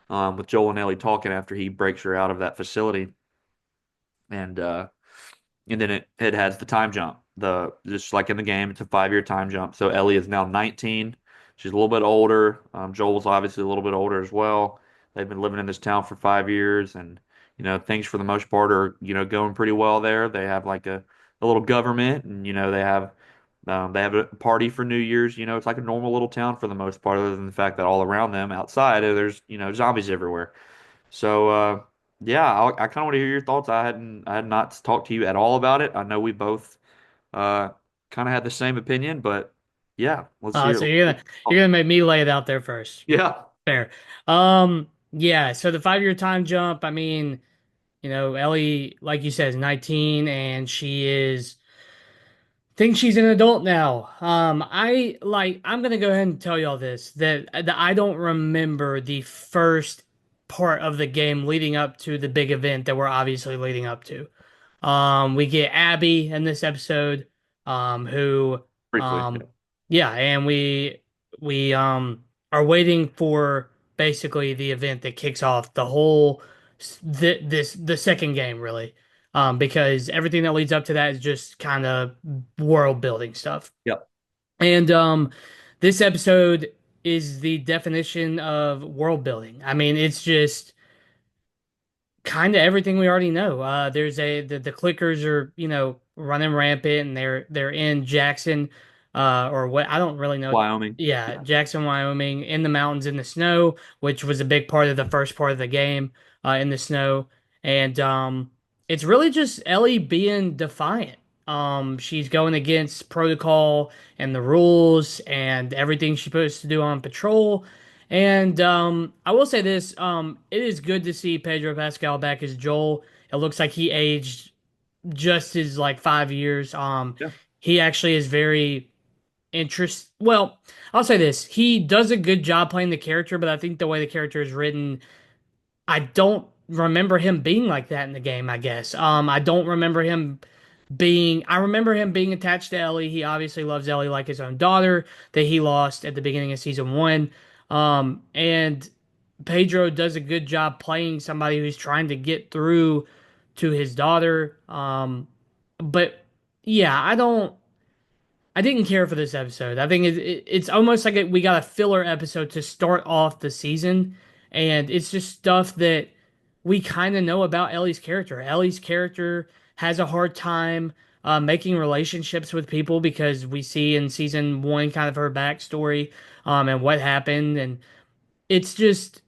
with Joel and Ellie talking after he breaks her out of that facility, and uh, and then it has the time jump. The Just like in the game, it's a 5 year time jump. So Ellie is now 19. She's a little bit older. Joel's obviously a little bit older as well. They've been living in this town for 5 years, and things for the most part are going pretty well there. They have like a little government, and they have a party for New Year's. It's like a normal little town for the most part, other than the fact that all around them outside there's zombies everywhere. So yeah, I kind of want to hear your thoughts. I had not talked to you at all about it. I know we both uh kind of had the same opinion, but yeah, let's hear So it. you're gonna make me lay it out there first. Yeah, Fair. Yeah, so the 5 year time jump, I mean, Ellie, like you said, is 19 and she is think she's an adult now. I'm gonna go ahead and tell y'all this that I don't remember the first part of the game leading up to the big event that we're obviously leading up to. We get Abby in this episode, who, briefly. Yeah. um, yeah, and we are waiting for basically the event that kicks off the whole the second game really, because everything that leads up to that is just kind of world building stuff. Yep. And this episode is the definition of world building. I mean, it's just kind of everything we already know. The clickers are running rampant, and they're in Jackson, or what I don't really know. Wyoming. Yeah, Yeah. Jackson, Wyoming, in the mountains in the snow, which was a big part of the first part of the game, in the snow, and it's really just Ellie being defiant. She's going against protocol and the rules and everything she's supposed to do on patrol. And I will say this: it is good to see Pedro Pascal back as Joel. It looks like he aged just as like 5 years. Yeah. He actually is very Well, I'll say this: he does a good job playing the character, but I think the way the character is written, I don't remember him being like that in the game, I guess. I don't remember him I remember him being attached to Ellie. He obviously loves Ellie like his own daughter that he lost at the beginning of season one. And Pedro does a good job playing somebody who's trying to get through to his daughter. But yeah, I didn't care for this episode. I think it's almost like we got a filler episode to start off the season, and it's just stuff that we kind of know about Ellie's character. Ellie's character has a hard time making relationships with people because we see in season one kind of her backstory, and what happened, and it's just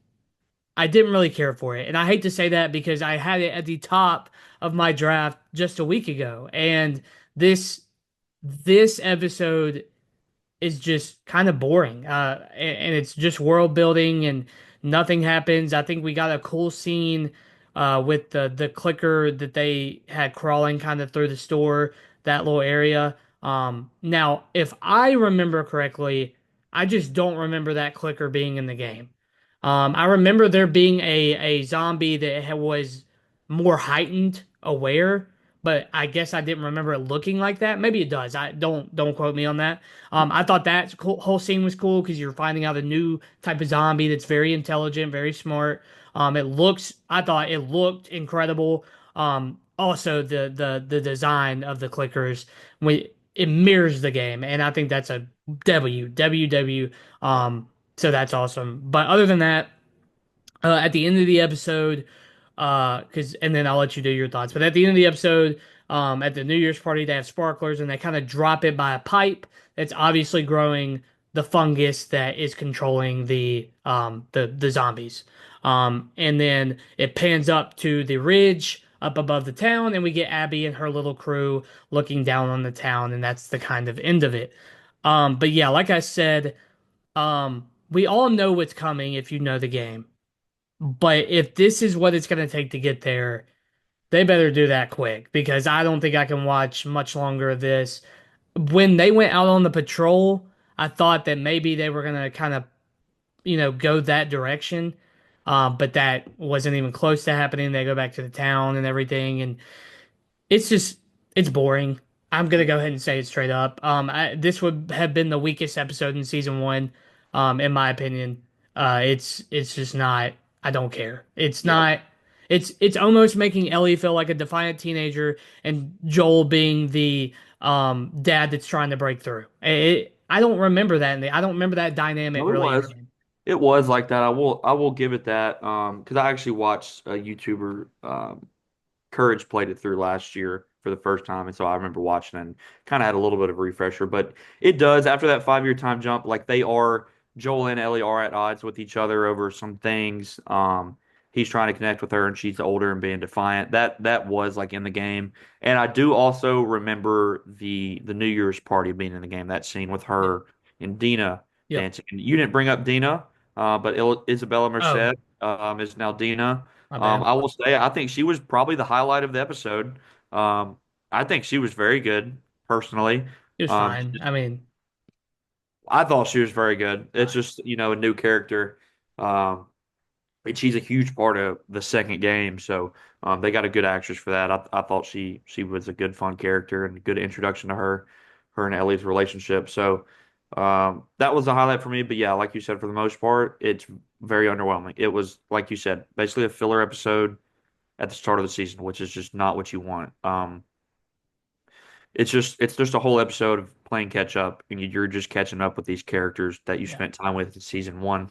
I didn't really care for it, and I hate to say that because I had it at the top of my draft just a week ago, and this this episode is just kind of boring. And it's just world building and nothing happens. I think we got a cool scene with the clicker that they had crawling kind of through the store, that little area. Now, if I remember correctly, I just don't remember that clicker being in the game. I remember there being a zombie that was more heightened aware, but I guess I didn't remember it looking like that. Maybe it does. I don't quote me on that. I thought that whole scene was cool because you're finding out a new type of zombie that's very intelligent, very smart. I thought it looked incredible. Also the design of the clickers, it mirrors the game, and I think that's a W. So that's awesome. But other than that, at the end of the episode, because and then I'll let you do your thoughts. But at the end of the episode, at the New Year's party, they have sparklers and they kind of drop it by a pipe that's obviously growing the fungus that is controlling the zombies. And then it pans up to the ridge up above the town, and we get Abby and her little crew looking down on the town, and that's the kind of end of it. But yeah, like I said, we all know what's coming if you know the game. But if this is what it's going to take to get there, they better do that quick because I don't think I can watch much longer of this. When they went out on the patrol, I thought that maybe they were going to kind of, go that direction. But that wasn't even close to happening. They go back to the town and everything. And it's just it's boring. I'm gonna go ahead and say it straight up. This would have been the weakest episode in season one, in my opinion. It's just not. I don't care. It's Yep. not. It's almost making Ellie feel like a defiant teenager, and Joel being the dad that's trying to break through. I don't remember that. I don't remember that dynamic No, it really in the was. game. It was like that. I will give it that. Because I actually watched a YouTuber Courage played it through last year for the first time, and so I remember watching it and kind of had a little bit of a refresher. But it does after that 5 year time jump, like they are Joel and Ellie are at odds with each other over some things. He's trying to connect with her, and she's older and being defiant. That was like in the game, and I do also remember the New Year's party being in the game. That scene with Yeah. her and Dina Yep. dancing. And you didn't bring up Dina, but Isabella Oh, Merced is now Dina. my bad. I will say, I think she was probably the highlight of the episode. Um, I think she was very good, personally. It was Um, fine. I mean, I thought she was very good. It's uh, just, a new character. Um, and she's a huge part of the second game, so they got a good actress for that. I thought she was a good, fun character and a good introduction to her and Ellie's relationship. So that was the highlight for me. But yeah, like you said, for the most part, it's very underwhelming. It was, like you said, basically a filler episode at the start of the season, which is just not what you want. It's just a whole episode of playing catch up, and you're just catching up with these characters that you yeah. spent time with in season one.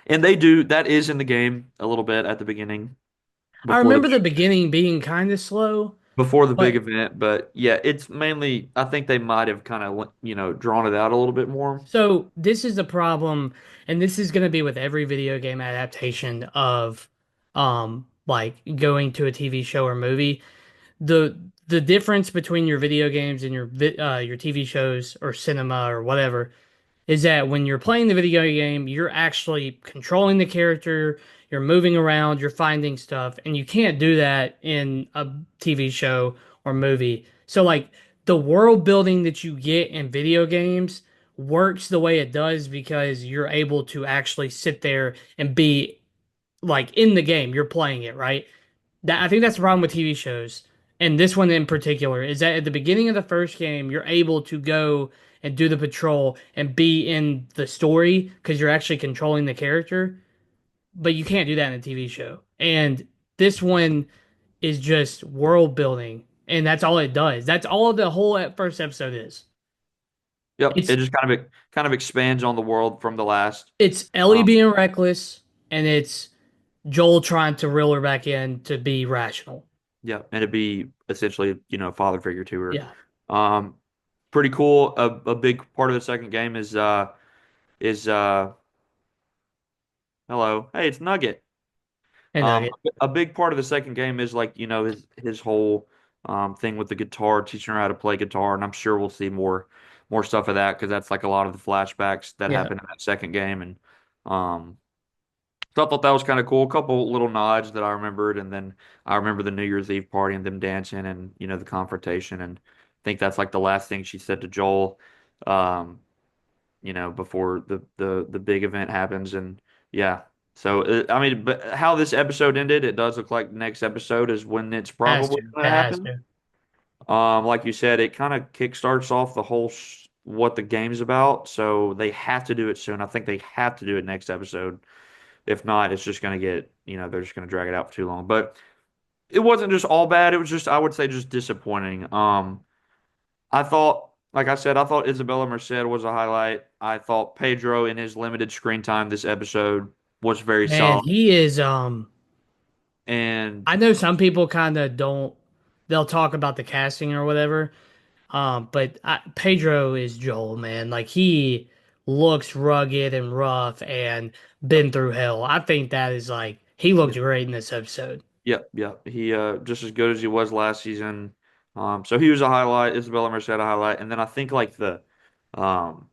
And they do that is in the game a little bit at the beginning I before the remember the beginning being kind of slow, before the big but event, but yeah, it's mainly I think they might have kind of drawn it out a little bit more. so this is the problem, and this is going to be with every video game adaptation of, like going to a TV show or movie. The difference between your video games and your TV shows or cinema or whatever is that when you're playing the video game, you're actually controlling the character, you're moving around, you're finding stuff, and you can't do that in a TV show or movie. So, like, the world building that you get in video games works the way it does because you're able to actually sit there and be like in the game, you're playing it, right? I think that's the problem with TV shows. And this one in particular is that at the beginning of the first game, you're able to go and do the patrol and be in the story because you're actually controlling the character, but you can't do that in a TV show. And this one is just world building, and that's all it does. That's all the whole first episode is. Yep, It's it just kind of expands on the world from the last. it's Ellie Um, being reckless, and it's Joel trying to reel her back in to be rational. yeah, and it'd be essentially a father figure to her. Yeah, Um, Pretty cool. A big part of the second game is hello, hey, it's Nugget. and Nugget. A big part of the second game is like, his whole thing with the guitar, teaching her how to play guitar, and I'm sure we'll see more stuff of that because that's like a lot of the flashbacks that Yeah. happened in that second game, and um, so I thought that was kind of cool. A couple little nods that I remembered, and then I remember the New Year's Eve party and them dancing, and the confrontation, and I think that's like the last thing she said to Joel, before the big event happens, and yeah. So I mean, but how this episode ended, it does look like next episode is when it's Has probably to. going It to has happen. to. Like you said, it kind of kickstarts off the whole what the game's about. So they have to do it soon. I think they have to do it next episode. If not, it's just going to get, they're just going to drag it out for too long. But it wasn't just all bad. It was just, I would say, just disappointing. I thought, like I said, I thought Isabella Merced was a highlight. I thought Pedro in his limited screen time this episode was very Man, solid. he is And I know some people kind of don't they'll talk about the casting or whatever. But Pedro is Joel, man. Like he looks rugged and rough and been through hell. I think that is like he looked great in this episode. yep, yep. He just as good as he was last season. So he was a highlight. Isabella Merced a highlight, and then I think like the um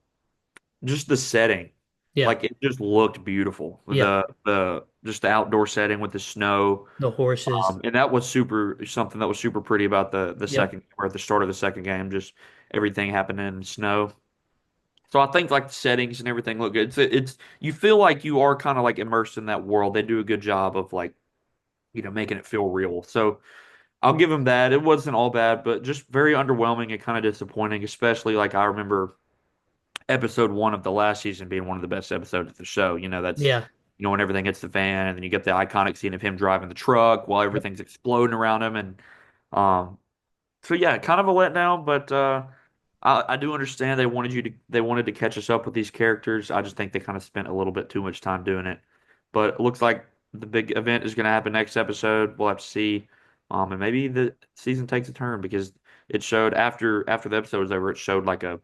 just the setting, Yeah, like it just looked beautiful. yeah. The just the outdoor setting with the snow, The horses. and that was something that was super pretty about the Yep, second or at the start of the second game. Just everything happening in snow. So I think like the settings and everything look good. It's you feel like you are kind of like immersed in that world. They do a good job of like making it feel real. So I'll give them that. It wasn't all bad, but just very underwhelming and kind of disappointing, especially like I remember episode one of the last season being one of the best episodes of the show. That's yeah. when everything hits the fan and then you get the iconic scene of him driving the truck while Yep, everything's exploding around him and um so yeah, kind of a letdown, but I do understand they wanted to catch us up with these characters. I just think they kind of spent a little bit too much time doing it. But it looks like the big event is going to happen next episode. We'll have to see. And maybe the season takes a turn because it showed after the episode was over, it showed like kind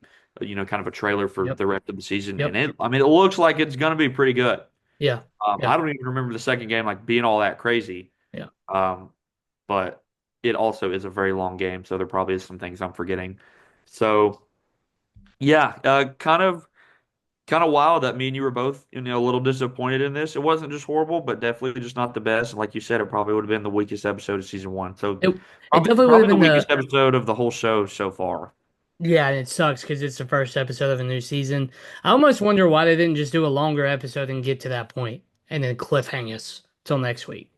of a trailer for yep, the rest of the season, and yep. it looks like it's going to be pretty good. Yeah, yeah, I don't even remember the second game like being all that crazy. yeah. Um, but it also is a very long game, so there probably is some things I'm forgetting. So yeah, kind of wild that me and you were both a little disappointed in this. It wasn't just horrible, but definitely just not the best. And like you said, it probably would have been the weakest episode of season one. So It it probably definitely would have probably the been weakest the episode of the whole show so far. yeah, and it sucks because it's the first episode of a new season. I almost wonder why they didn't just do a longer episode and get to that point and then cliffhang us till next week.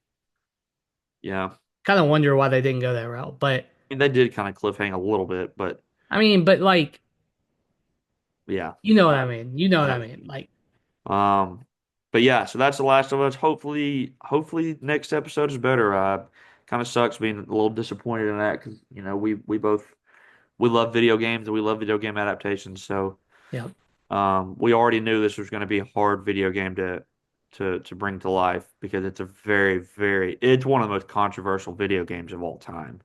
Yeah, Kind of wonder why they didn't go that route. But I mean they did kind of cliffhang a little bit, but I mean, but like, yeah. you know what Uh, I mean. You know I what I know. mean. Like, Um, but yeah, so that's The Last of Us. Hopefully next episode is better. Kind of sucks being a little disappointed in that because we both we love video games and we love video game adaptations. So yeah, we already knew this was going to be a hard video game to bring to life because it's a it's one of the most controversial video games of all time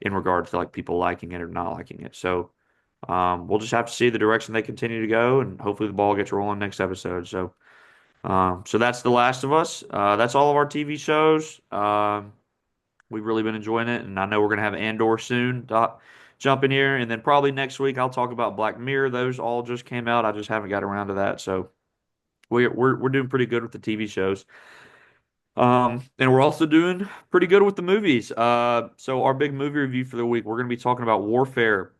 in regards to like people liking it or not liking it. So we'll just have to see the direction they continue to go, and hopefully the ball gets rolling next episode. So that's The Last of Us. That's all of our TV shows. We've really been enjoying it, and I know we're gonna have Andor soon. Jump in here, and then probably next week I'll talk about Black Mirror. Those all just came out. I just haven't got around to that. So we're doing pretty good with the TV shows. And we're also doing pretty good with the movies. So our big movie review for the week, we're gonna be talking about Warfare.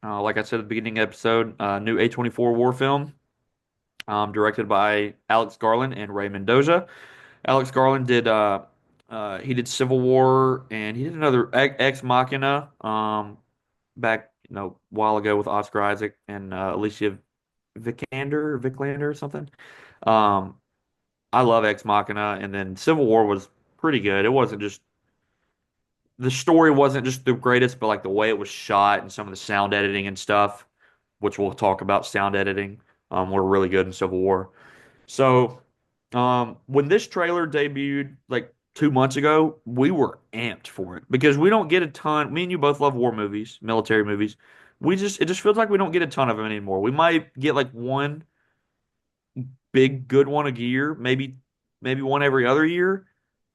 Like I said at the beginning of the episode, new A24 war film, directed by Alex Garland and Ray Mendoza. Alex Garland did he did Civil War and he did another Ex Machina back a while ago with Oscar Isaac and Alicia Vikander or something. Um, I love Ex Machina, and then Civil War was pretty good. It wasn't just the story wasn't just the greatest, but like the way it was shot and some of the sound editing and stuff, which we'll talk about sound editing, were really good in Civil War. So, when this trailer debuted like 2 months ago, we were amped for it because we don't get a ton. Me and you both love war movies, military movies. It just feels like we don't get a ton of them anymore. We might get like one big good one a year, maybe one every other year.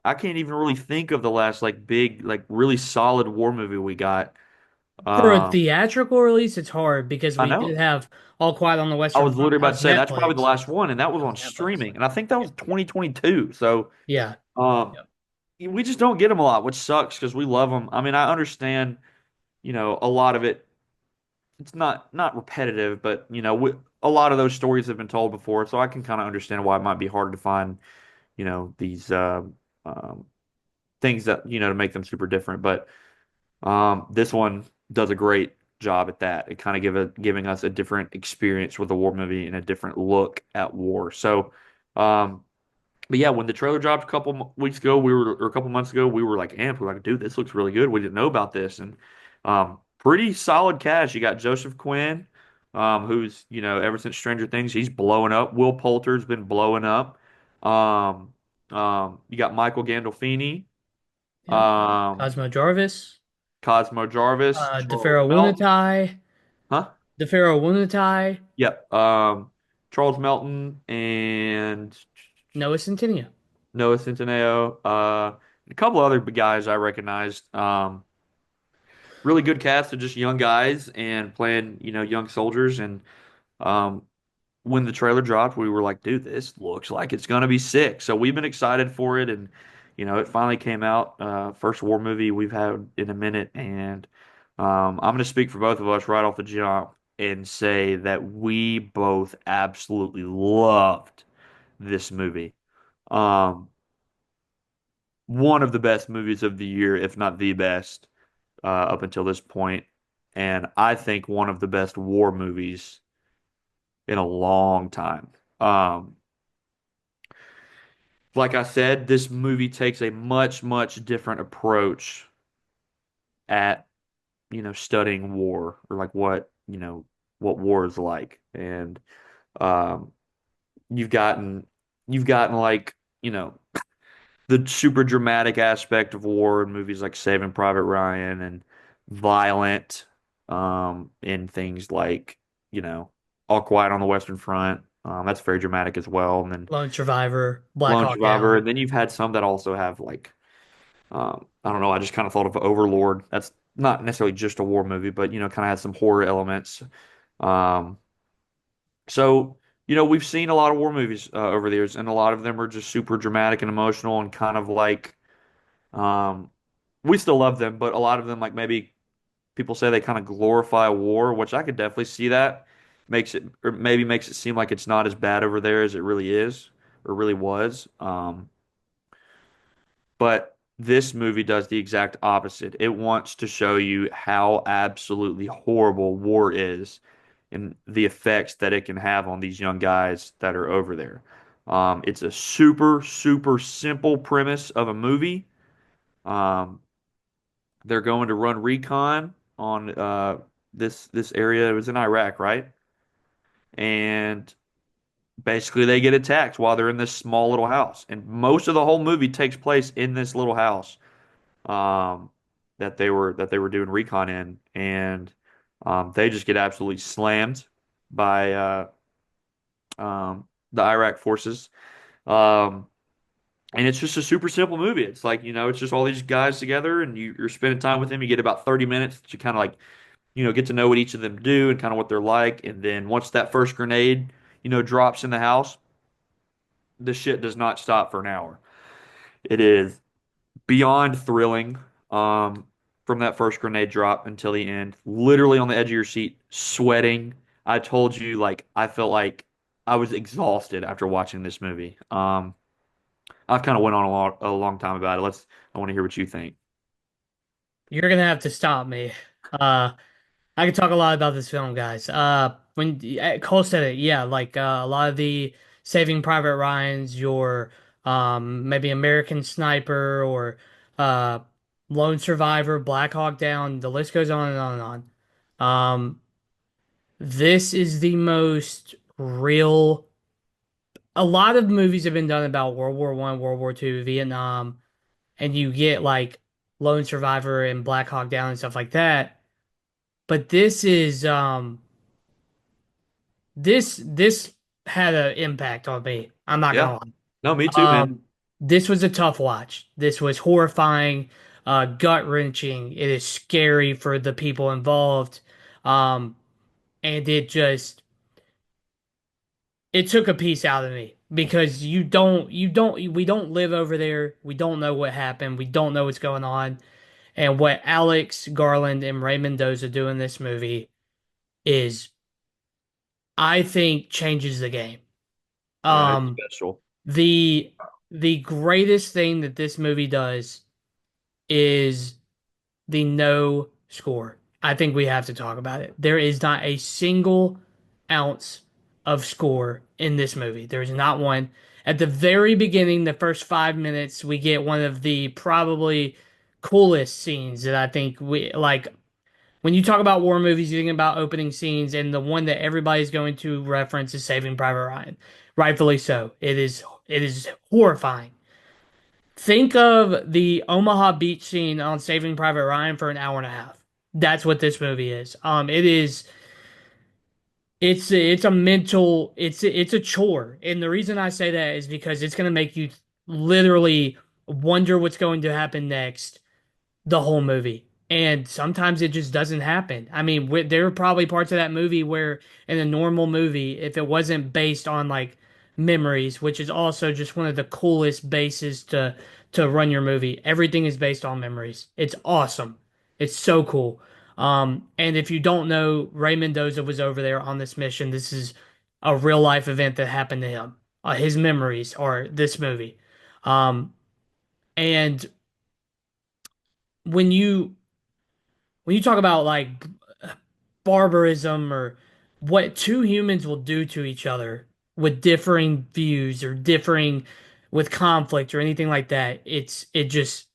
I can't even really think of the last like big, like really solid war movie we got. for a Um, theatrical release, it's hard because I we did know. have All Quiet on the I Western was Front. literally That about to was say that's probably the Netflix. last one, and that was That was on Netflix. streaming, and I think that Yeah, was 2022. So, yeah, um, yeah. we just don't get them a lot, which sucks because we love them. I mean, I understand, a lot of it. It's not repetitive, but a lot of those stories have been told before, so I can kind of understand why it might be hard to find, these um, things that to make them super different. But this one does a great job at that. It kind of giving us a different experience with a war movie and a different look at war. So, um, but yeah, when the trailer dropped a couple weeks ago, or a couple months ago, we were like amped. We're like, dude, this looks really good. We didn't know about this, and pretty solid cast. You got Joseph Quinn, who's ever since Stranger Things, he's blowing up. Will Poulter's been blowing up. Um, you got Michael Gandolfini, Yep. um, Cosmo Jarvis, Cosmo Jarvis, Charles DeFaro Melton, Wunatai, huh? DeFaro Wunatai, Yep. Charles Melton and Noah Centineo. Noah Centineo, a couple other guys I recognized. Really good cast of just young guys and playing, young soldiers. And um, when the trailer dropped, we were like, dude, this looks like it's gonna be sick. So we've been excited for it, and it finally came out. First war movie we've had in a minute, and I'm gonna speak for both of us right off the jump and say that we both absolutely loved this movie. Um, one of the best movies of the year, if not the best, up until this point, and I think one of the best war movies in a long time. Um, like I said, this movie takes a much, much different approach at, studying war or like what war is like. And um, you've gotten you've gotten like, the super dramatic aspect of war in movies like Saving Private Ryan and violent in things like, you know, All Quiet on the Western Front. That's very dramatic as well. And then Lone Survivor, Black Lone Hawk Survivor. Down, And then you've had some that also have like, I don't know, I just kind of thought of Overlord. That's not necessarily just a war movie, but, kind of has some horror elements. Um, so, we've seen a lot of war movies over the years, and a lot of them are just super dramatic and emotional and kind of like, um, we still love them, but a lot of them, like maybe people say they kind of glorify war, which I could definitely see that. Makes it, or maybe makes it seem like it's not as bad over there as it really is or really was. But this movie does the exact opposite. It wants to show you how absolutely horrible war is and the effects that it can have on these young guys that are over there. It's a super, super simple premise of a movie. Um, they're going to run recon on this area. It was in Iraq, right? And basically they get attacked while they're in this small little house. And most of the whole movie takes place in this little house um, that they were doing recon in, and they just get absolutely slammed by the Iraq forces. Um, and it's just a super simple movie. It's like, it's just all these guys together, and you're spending time with them. You get about 30 minutes to kind of like, get to know what each of them do and kind of what they're like. And then once that first grenade, drops in the house, the shit does not stop for an hour. It is beyond thrilling from that first grenade drop until the end. Literally on the edge of your seat, sweating. I told you, like, I felt like I was exhausted after watching this movie. I've kind of went on a long time about it. I want to hear what you think. you're gonna have to stop me. Uh, I could talk a lot about this film, guys. When Cole said it, yeah, like a lot of the Saving Private Ryan's, your maybe American Sniper or uh, Lone Survivor, Black Hawk Down, the list goes on and on and on. This is the most real. A lot of movies have been done about World War One, World War Two, Vietnam, and you get like Lone Survivor and Black Hawk Down and stuff like that. But this had an impact on me. I'm not Yeah. gonna No, me too, lie. man. This was a tough watch. This was horrifying, gut-wrenching. It is scary for the people involved. Um, and it took a piece out of me because we don't live over there. We don't know what happened. We don't know what's going on. And what Alex Garland and Ray Mendoza do in this movie is, I think, changes the game. Yeah, it's Um, special. the the greatest thing that this movie does is the no score. I think we have to talk about it. There is not a single ounce of score in this movie. There's not one. At the very beginning, the first 5 minutes, we get one of the probably coolest scenes that I think we like. When you talk about war movies, you think about opening scenes, and the one that everybody's going to reference is Saving Private Ryan. Rightfully so. It is horrifying. Think of the Omaha Beach scene on Saving Private Ryan for an hour and a half. That's what this movie is. It is. It's a mental. It's a chore, and the reason I say that is because it's gonna make you literally wonder what's going to happen next the whole movie. And sometimes it just doesn't happen. I mean, there are probably parts of that movie where in a normal movie, if it wasn't based on like memories, which is also just one of the coolest bases to run your movie, everything is based on memories. It's awesome. It's so cool. And if you don't know, Ray Mendoza was over there on this mission. This is a real life event that happened to him. His memories are this movie. Um, and when you when you talk about like barbarism or what two humans will do to each other with differing views or differing with conflict or anything like that, it just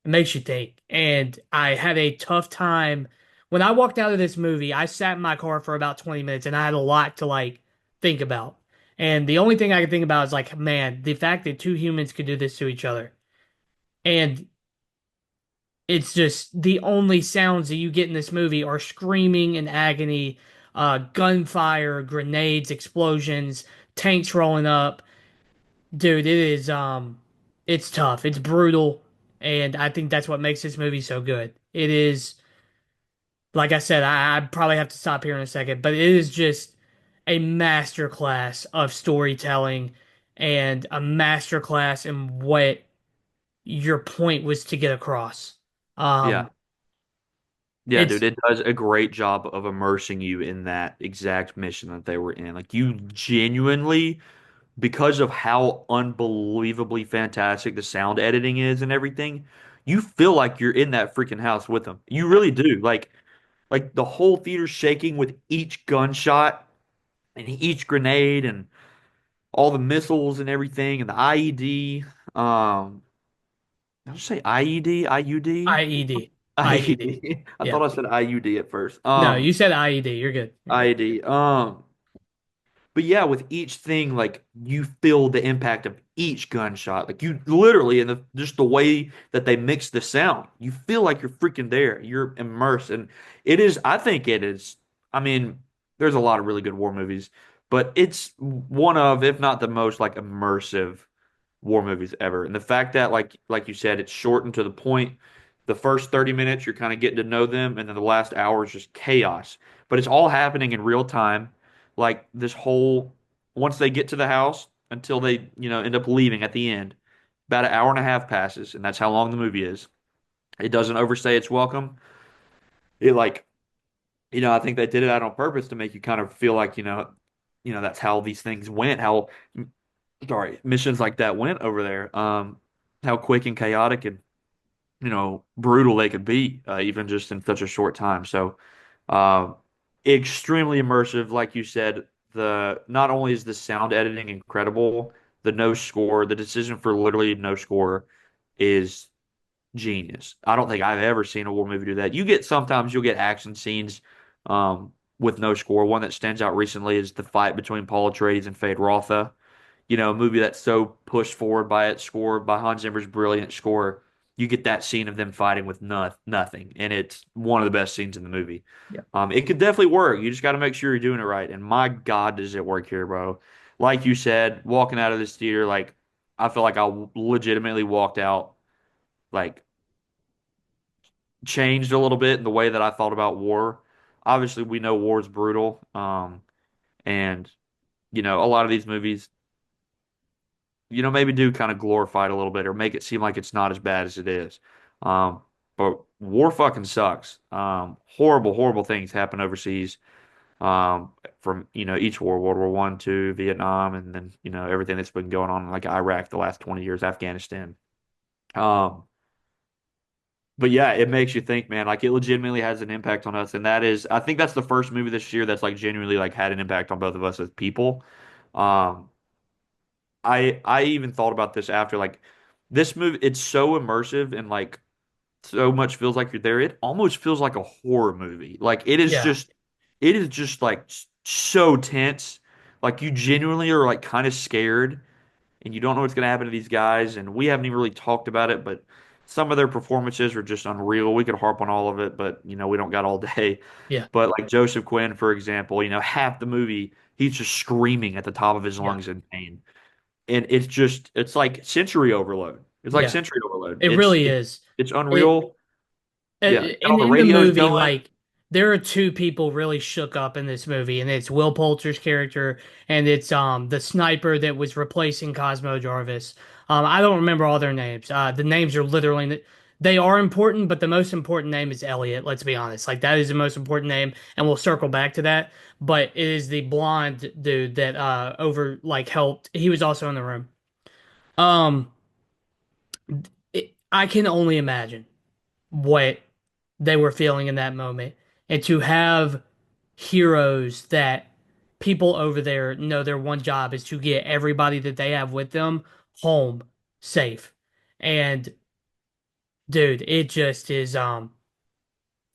it makes you think. And I had a tough time when I walked out of this movie. I sat in my car for about 20 minutes and I had a lot to like think about. And the only thing I could think about is like, man, the fact that two humans could do this to each other. And it's just the only sounds that you get in this movie are screaming and agony, gunfire, grenades, explosions, tanks rolling up. Dude, it's tough. It's brutal, and I think that's what makes this movie so good. It is, like I said, I probably have to stop here in a second, but it is just a masterclass of storytelling and a masterclass in what your point was to get across. Yeah. Um, Yeah, dude, it's it does a great job of immersing you in that exact mission that they were in. Like you genuinely, because of how unbelievably fantastic the sound editing is and everything, you feel like you're in that freaking house with them. You really do. Like the whole theater's shaking with each gunshot and each grenade and all the missiles and everything and the IED. Did I say IED? IUD? IED. IED. IED. I Yeah. thought I said IUD at first. No, you said IED. You're good. You're good. IED. But yeah, with each thing, like you feel the impact of each gunshot. Like you literally, and just the way that they mix the sound, you feel like you're freaking there. You're immersed, and it is. I think it is. I mean, there's a lot of really good war movies, but it's one of, if not the most, like immersive war movies ever. And the fact that, like you said, it's shortened to the point. The first 30 minutes, you're kind of getting to know them, and then the last hour is just chaos. But it's all happening in real time. Like this whole, once they get to the house until they, end up leaving at the end, about an hour and a half passes, and that's how long the movie is. It doesn't overstay its welcome. It like, I think they did it out on purpose to make you kind of feel like, that's how these things went, how, sorry, missions like that went over there. How quick and chaotic and brutal they could be, even just in such a short time. So, uh, extremely immersive, like you said. The not only is the sound editing incredible, the no score, the decision for literally no score is genius. I don't think I've ever seen a war movie do that. Sometimes you'll get action scenes with no score. One that stands out recently is the fight between Paul Atreides and Fade Rotha. A movie that's so pushed forward by its score, by Hans Zimmer's brilliant score. You get that scene of them fighting with nothing, and it's one of the best scenes in the movie. Yeah. It could definitely work. You just got to make sure you're doing it right. And my God, does it work here, bro? Like you said, walking out of this theater, like I feel like I legitimately walked out like changed a little bit in the way that I thought about war. Obviously, we know war is brutal, and a lot of these movies maybe do kind of glorify it a little bit or make it seem like it's not as bad as it is. But war fucking sucks. Horrible, horrible things happen overseas. from each war, World War One, two, Vietnam, and then everything that's been going on like Iraq the last 20 years, Afghanistan. Um, but yeah, it makes you think, man. Like it legitimately has an impact on us, and that is, I think that's the first movie this year that's like genuinely like had an impact on both of us as people. Um, I even thought about this after like this movie. It's so immersive and like so much feels like you're there. It almost feels like a horror movie. Like Yeah, it is just like so tense. Like you genuinely are like kind of scared and you don't know what's going to happen to these guys. And we haven't even really talked about it, but some of their performances are just unreal. We could harp on all of it, but we don't got all day. yeah, But like Joseph Quinn, for example, half the movie he's just screaming at the top of his yeah, lungs in pain, and it's like sensory overload. It's like yeah. sensory overload. It It's really it, is. it's It unreal. Yeah, got all and the in the radios movie, going. like there are two people really shook up in this movie, and it's Will Poulter's character, and it's the sniper that was replacing Cosmo Jarvis. I don't remember all their names. The names are literally they are important, but the most important name is Elliot. Let's be honest, like that is the most important name, and we'll circle back to that. But it is the blonde dude that over like helped. He was also in the room. Um, I can only imagine what they were feeling in that moment. And to have heroes that people over there know their one job is to get everybody that they have with them home safe. And dude, it just is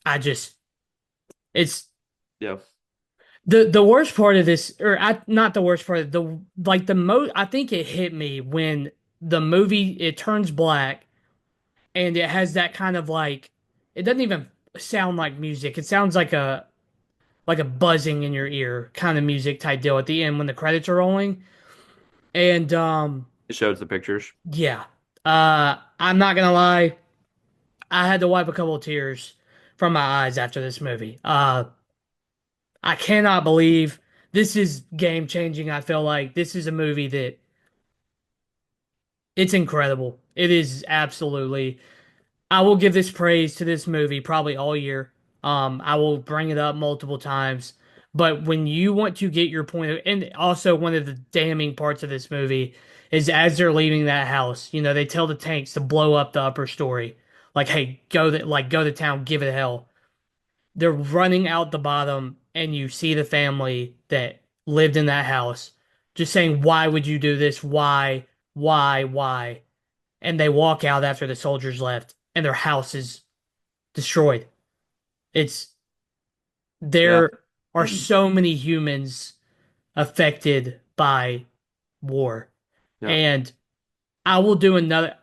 I just it's Yeah, the worst part of this or not the worst part the like the most I think it hit me when the movie it turns black and it has that kind of like it doesn't even sound like music. It sounds like a buzzing in your ear kind of music type deal at the end when the credits are rolling. And it shows the pictures. yeah. I'm not gonna lie, I had to wipe a couple of tears from my eyes after this movie. I cannot believe this is game changing. I feel like this is a movie that it's incredible. It is absolutely I will give this praise to this movie probably all year. I will bring it up multiple times. But when you want to get your point of, and also one of the damning parts of this movie is as they're leaving that house, they tell the tanks to blow up the upper story. Like, hey, go to town, give it hell. They're running out the bottom, and you see the family that lived in that house just saying, why would you do this? Why? And they walk out after the soldiers left, and their house is destroyed. It's Yeah, there are so many humans affected by war. yeah, And I will do another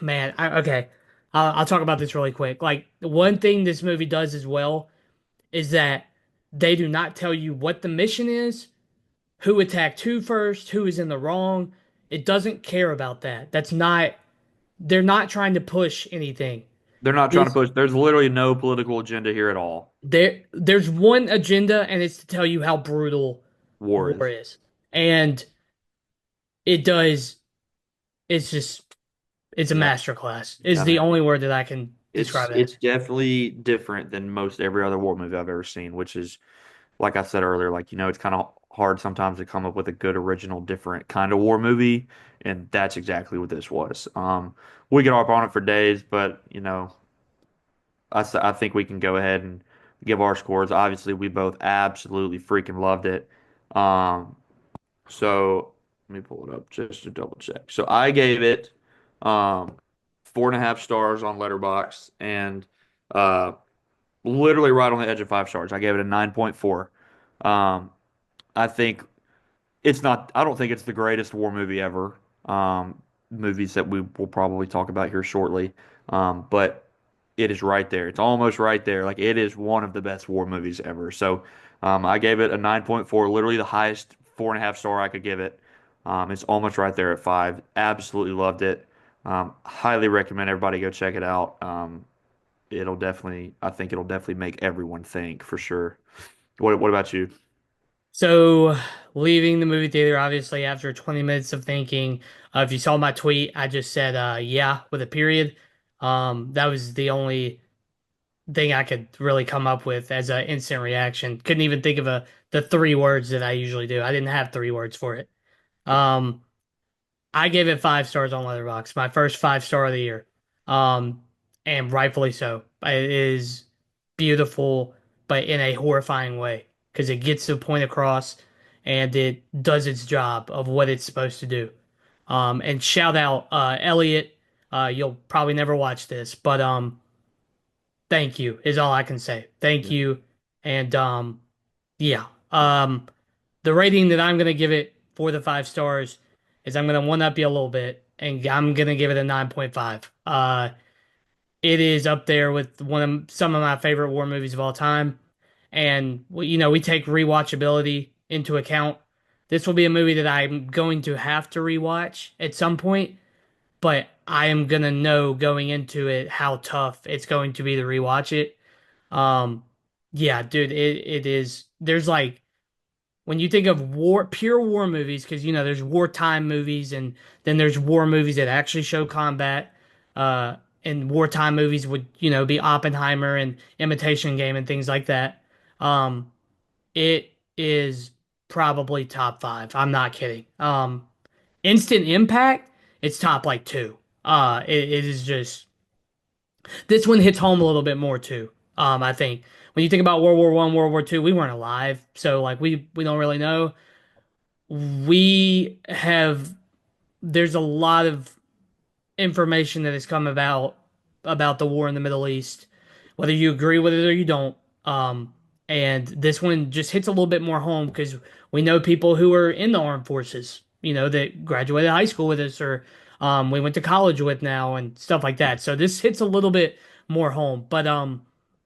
man, okay. I'll talk about this really quick. Like the one thing this movie does as well is that they do not tell you what the mission is, who attacked who first, who is in the wrong. It doesn't care about that. That's not they're not trying to push anything. they're not trying to This push. There's literally no political agenda here at all. there's one agenda, and it's to tell you how brutal War war is. is. And it does, it's just, it's a Yeah, masterclass, is I the mean, only word that I can it's describe it it's as. definitely different than most every other war movie I've ever seen, which is like I said earlier, like it's kind of hard sometimes to come up with a good original, different kind of war movie, and that's exactly what this was. We could harp on it for days, but I think we can go ahead and give our scores. Obviously, we both absolutely freaking loved it. Um, so let me pull it up just to double check. So I gave it um 4.5 stars on Letterboxd and uh literally right on the edge of 5 stars. I gave it a 9.4. Um, I think it's not. I don't think it's the greatest war movie ever. Movies that we will probably talk about here shortly. But it is right there. It's almost right there. Like it is one of the best war movies ever. So I gave it a 9.4, literally the highest 4.5 star I could give it. It's almost right there at 5. Absolutely loved it. Highly recommend everybody go check it out. I think it'll definitely make everyone think for sure. What about you? So, leaving the movie theater, obviously, after 20 minutes of thinking, if you saw my tweet, I just said, yeah, with a period. That was the only thing I could really come up with as an instant reaction. Couldn't even think of the three words that I usually do. I didn't have three words for it. Yeah, Um, I gave it 5 stars on Letterboxd, my first 5 star of the year. Um, and rightfully so. It is beautiful, but in a horrifying way because it gets the point across and it does its job of what it's supposed to do. And shout out Elliot. You'll probably never watch this, but thank you is all I can say. Thank yeah, you. And yeah. The rating that I'm gonna give it for the 5 stars is I'm gonna one up you a little bit, and I'm gonna give it a 9.5. It is up there with some of my favorite war movies of all time, and we take rewatchability into account. This will be a movie that I'm going to have to rewatch at some point, but I am gonna know going into it how tough it's going to be to rewatch it. Um, yeah, dude, it is. There's like when you think of pure war movies, because there's wartime movies and then there's war movies that actually show combat. Uh, and wartime movies would, be Oppenheimer and Imitation Game and things like that. It is probably top five. I'm not kidding. Instant Impact, it's top like two. It is just this one hits home a little bit more too. I think when you think about World War One, World War Two, we weren't alive, so like we don't really know. We have There's a lot of information that has come about the war in the Middle East, whether you agree with it or you don't. And this one just hits a little bit more home because we know people who are in the armed forces, that graduated high school with us or we went to college with now and stuff like that. So this hits a little bit more home. But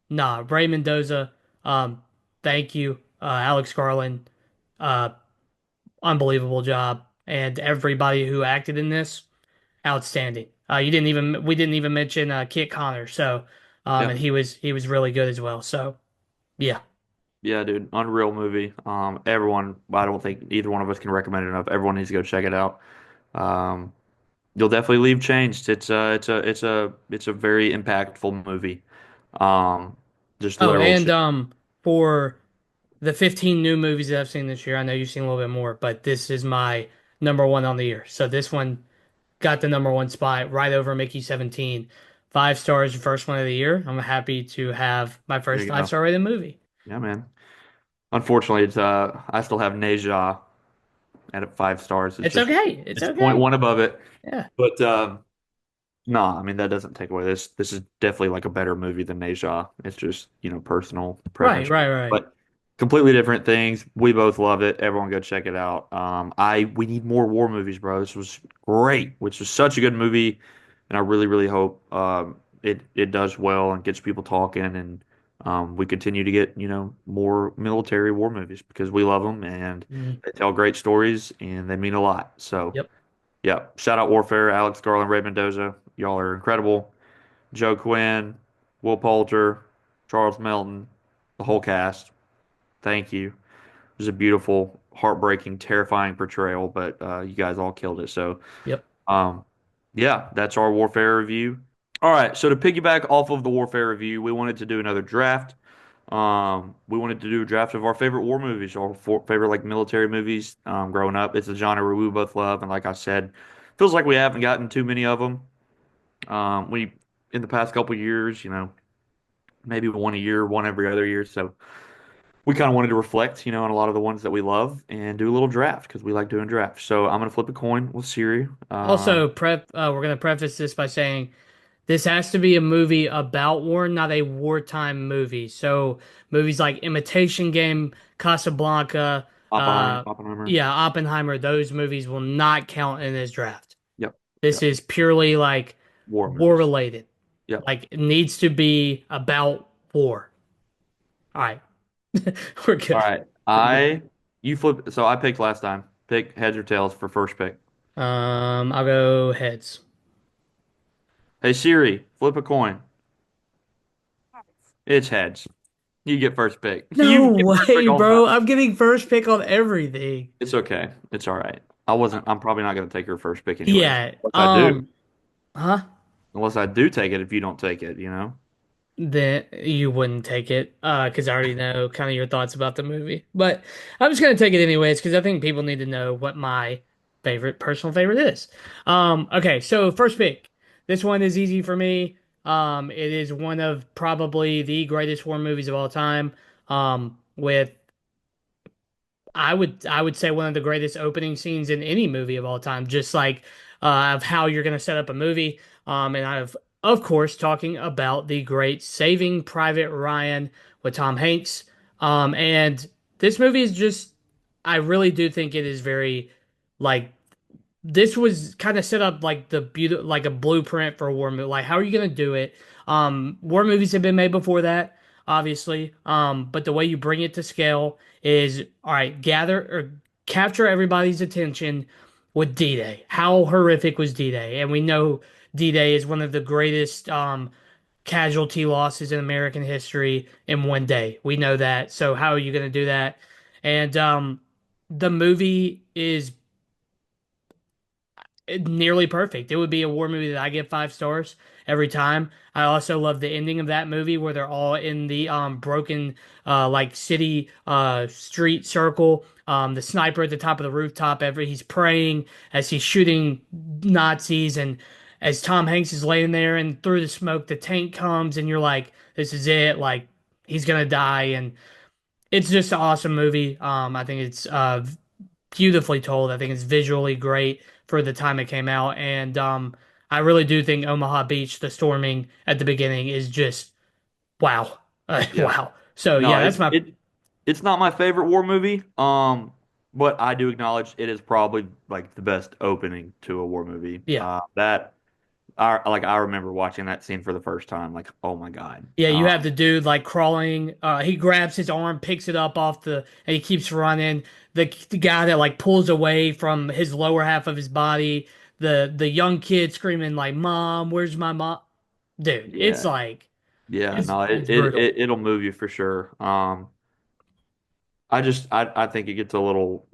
nah, Ray Mendoza, um, thank you, Alex Garland, uh, unbelievable job, and everybody who acted in this outstanding. We didn't even mention Kit Connor, so yeah, and he was really good as well. So yeah. yeah, dude, unreal movie. Everyone, I don't think either one of us can recommend it enough. Everyone needs to go check it out. Um, you'll definitely leave changed. It's a very impactful movie. Um, just Oh, literal and shit. for the 15 new movies that I've seen this year, I know you've seen a little bit more, but this is my number one on the year. So this one got the number one spot right over Mickey 17. 5 stars, first one of the year. I'm happy to have my There first you five go. star rated movie. Yeah, man. Unfortunately, it's I still have Neja at 5 stars. It's It's just okay. It's it's point okay. one above it. Yeah. But no, I mean that doesn't take away this. This is definitely like a better movie than Neja. It's just, personal Right, preference. right, right. But completely different things. We both loved it. Everyone go check it out. We need more war movies, bro. This was great, which was such a good movie, and I really, really hope it does well and gets people talking, and we continue to get, more military war movies because we love them and Mm, they tell great stories and they mean a lot. So. yep, Yeah. Shout out Warfare, Alex Garland, Ray Mendoza. Y'all are incredible. Joe Quinn, Will Poulter, Charles Melton, the whole cast. Thank you. It was a beautiful, heartbreaking, terrifying portrayal, but you guys all killed it. So, yep. um, yeah, that's our Warfare review. All right. So to piggyback off of the Warfare review, we wanted to do another draft. We wanted to do a draft of our favorite war movies, our favorite like military movies. Growing up, it's a genre we both love, and like I said, feels like we haven't gotten too many of them. We in the past couple years, maybe one a year, one every other year. So we kind of wanted to reflect, on a lot of the ones that we love and do a little draft because we like doing drafts. So I'm gonna flip a coin with Siri. Also, we're gonna preface this by saying this has to be a movie about war, not a wartime movie. So movies like Imitation Game, Casablanca, Oppenheimer. yeah, Oppenheimer, those movies will not count in this draft. Yep. This Yep. is purely like War war movies. related. Yep. Like it needs to be about war. All right, we're All good. right. We're good. You flip. So I picked last time. Pick heads or tails for first pick. I'll go heads. Hey Siri, flip a coin. It's heads. You get first pick. No You get first pick way, all the bro. time. I'm getting first pick on everything. It's okay. It's all right. I'm probably not going to take your first pick anyways. Yeah. Unless I do. Huh? Unless I do take it if you don't take it. then you wouldn't take it because I already know kind of your thoughts about the movie. But I'm just gonna take it anyways because I think people need to know what my personal favorite is. Okay, so first pick. This one is easy for me. It is one of probably the greatest war movies of all time. With I would say one of the greatest opening scenes in any movie of all time, just like of how you're going to set up a movie. And I've of course talking about the great Saving Private Ryan with Tom Hanks. And this movie is just I really do think it is very like this was kind of set up like like a blueprint for a war movie. Like, how are you gonna do it? War movies have been made before that, obviously. But the way you bring it to scale is all right, gather or capture everybody's attention with D-Day. How horrific was D-Day? And we know D-Day is one of the greatest casualty losses in American history in one day. We know that. So how are you gonna do that? And the movie is nearly perfect. It would be a war movie that I give 5 stars every time. I also love the ending of that movie where they're all in the broken like city street circle. The sniper at the top of the rooftop, every he's praying as he's shooting Nazis, and as Tom Hanks is laying there and through the smoke, the tank comes and you're like, this is it, like he's gonna die. And it's just an awesome movie. I think it's beautifully told. I think it's visually great for the time it came out, and I really do think Omaha Beach, the storming at the beginning, is just wow, Yeah. wow. So No, yeah, that's my it's not my favorite war movie. But I do acknowledge it is probably like the best opening to a war movie. yeah. That I remember watching that scene for the first time. Like, oh my God. Yeah, you have the dude like crawling. He grabs his arm, picks it up off and he keeps running. The guy that like pulls away from his lower half of his body. The young kid screaming like, "Mom, where's my mom?" Dude, it's Yeah, like yeah. it's No, it's brutal. it'll move you for sure. I think it gets a little,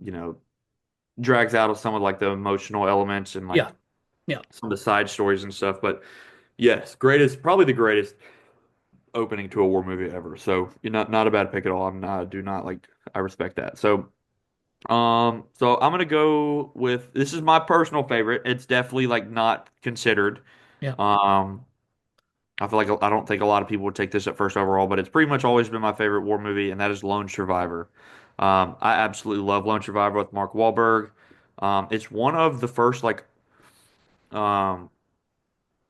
drags out of some of like the emotional elements and Yeah, like yeah. some of the side stories and stuff. But yes, greatest, probably the greatest opening to a war movie ever. So you're not a bad pick at all. Do not like I respect that. So I'm gonna go with this is my personal favorite. It's definitely like not considered. Yeah. Um, I feel like I don't think a lot of people would take this at first overall, but it's pretty much always been my favorite war movie, and that is Lone Survivor. I absolutely love Lone Survivor with Mark Wahlberg. It's one of the first like um,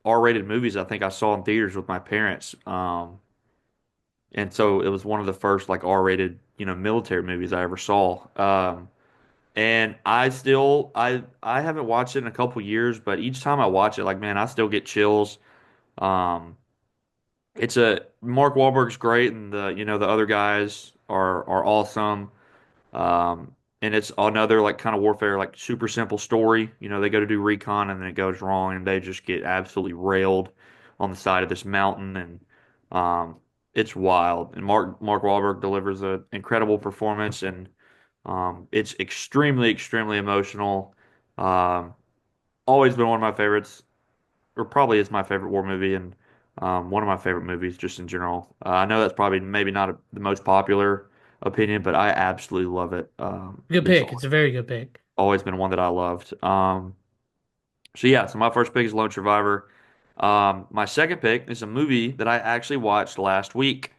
R-rated movies I think I saw in theaters with my parents. And so it was one of the first like R-rated, military movies I ever saw. And I haven't watched it in a couple years, but each time I watch it, like man, I still get chills. Um, it's a Mark Wahlberg's great, and the other guys are awesome. Um, and it's another like kind of warfare, like super simple story. They go to do recon and then it goes wrong and they just get absolutely railed on the side of this mountain and it's wild. And Mark Wahlberg delivers an incredible performance and it's extremely, extremely emotional. Um, always been one of my favorites, or probably is my favorite war movie and one of my favorite movies just in general. I know that's probably maybe not the most popular opinion, but I absolutely love it. Good It's pick. It's a very good pick. always been one that I loved. So yeah, so my first pick is Lone Survivor. My second pick is a movie that I actually watched last week.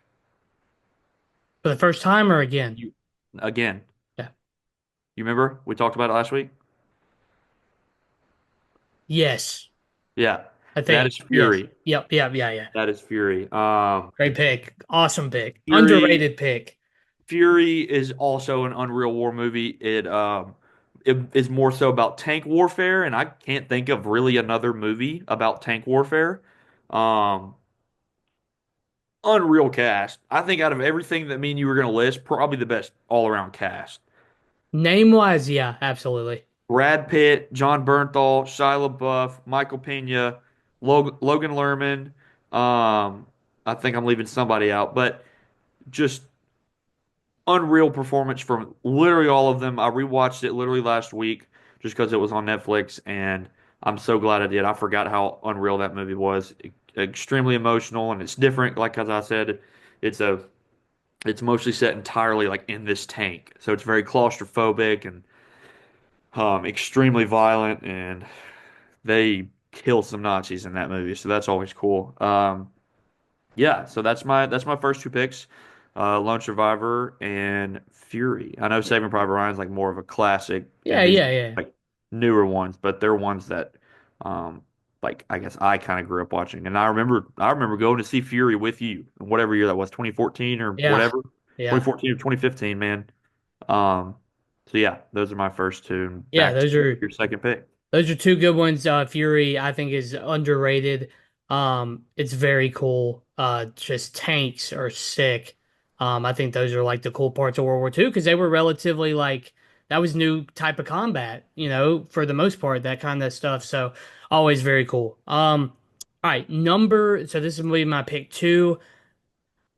For the first time or again? You, again, Yeah. you remember we talked about it last week? Yes, Yeah, I that is think. Yes. Fury. Yep. Yep. Yeah. Yeah. That is Fury. Great pick. Awesome pick. Fury Underrated pick. Fury is also an Unreal War movie. It is more so about tank warfare, and I can't think of really another movie about tank warfare. Um, Unreal cast. I think out of everything that me and you were going to list, probably the best all around cast. Name wise, yeah, absolutely. Brad Pitt, John Bernthal, Shia LaBeouf, Michael Pena, Logan Lerman. I think I'm leaving somebody out, but just unreal performance from literally all of them. I rewatched it literally last week just because it was on Netflix, and I'm so glad I did. I forgot how unreal that movie was. extremely emotional, and it's different. Like as I said, it's a it's mostly set entirely like in this tank, so it's very claustrophobic and extremely violent, and they kill some Nazis in that movie, so that's always cool. Yeah, so that's my first two picks, Lone Survivor and Fury. I know Saving Private Ryan is like more of a classic, Yeah, and these are yeah, yeah. like newer ones, but they're ones that, um, like I guess I kind of grew up watching, and I remember going to see Fury with you, whatever year that was, 2014 or Yeah. whatever, Yeah. 2014 or 2015, man. Um, so yeah, those are my first two. And Yeah, back to those are your second pick. Those are two good ones. Fury, I think, is underrated. It's very cool. Just tanks are sick. I think those are like the cool parts of World War II because they were relatively like that was new type of combat, for the most part, that kind of stuff. So always very cool. All right, so this is gonna be my pick two.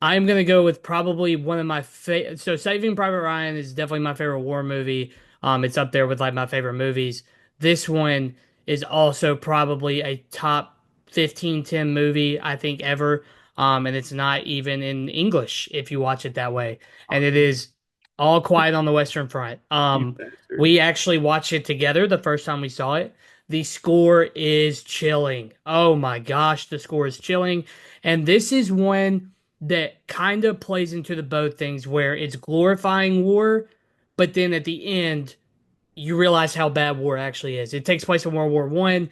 I'm gonna go with probably one of my so Saving Private Ryan is definitely my favorite war movie. It's up there with like my favorite movies. This one is also probably a top 15, 10 movie I think ever. And it's not even in English if you watch it that way. And it is All Quiet on the Western Front. You bastard. We actually watched it together the first time we saw it. The score is chilling. Oh my gosh, the score is chilling. And this is one that kind of plays into the both things where it's glorifying war, but then at the end you realize how bad war actually is. It takes place in World War One.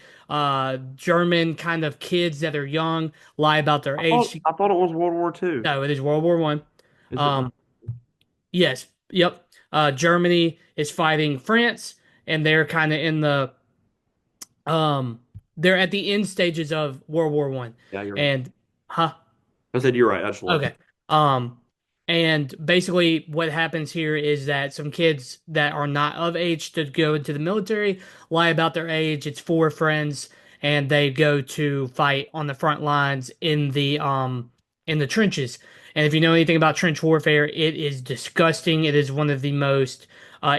German kind of kids that are young lie about their I thought age. I thought it was World War II. No, it is World War One. Is it not? Um, yes, yep. Germany is fighting France, and they're kind of in the um, they're at the end stages of World War One. Yeah, you're right. And huh? I said you're right. I just looked. Okay. Um, and basically what happens here is that some kids that are not of age to go into the military lie about their age. It's four friends and they go to fight on the front lines in the trenches. And if you know anything about trench warfare, it is disgusting. It is one of the most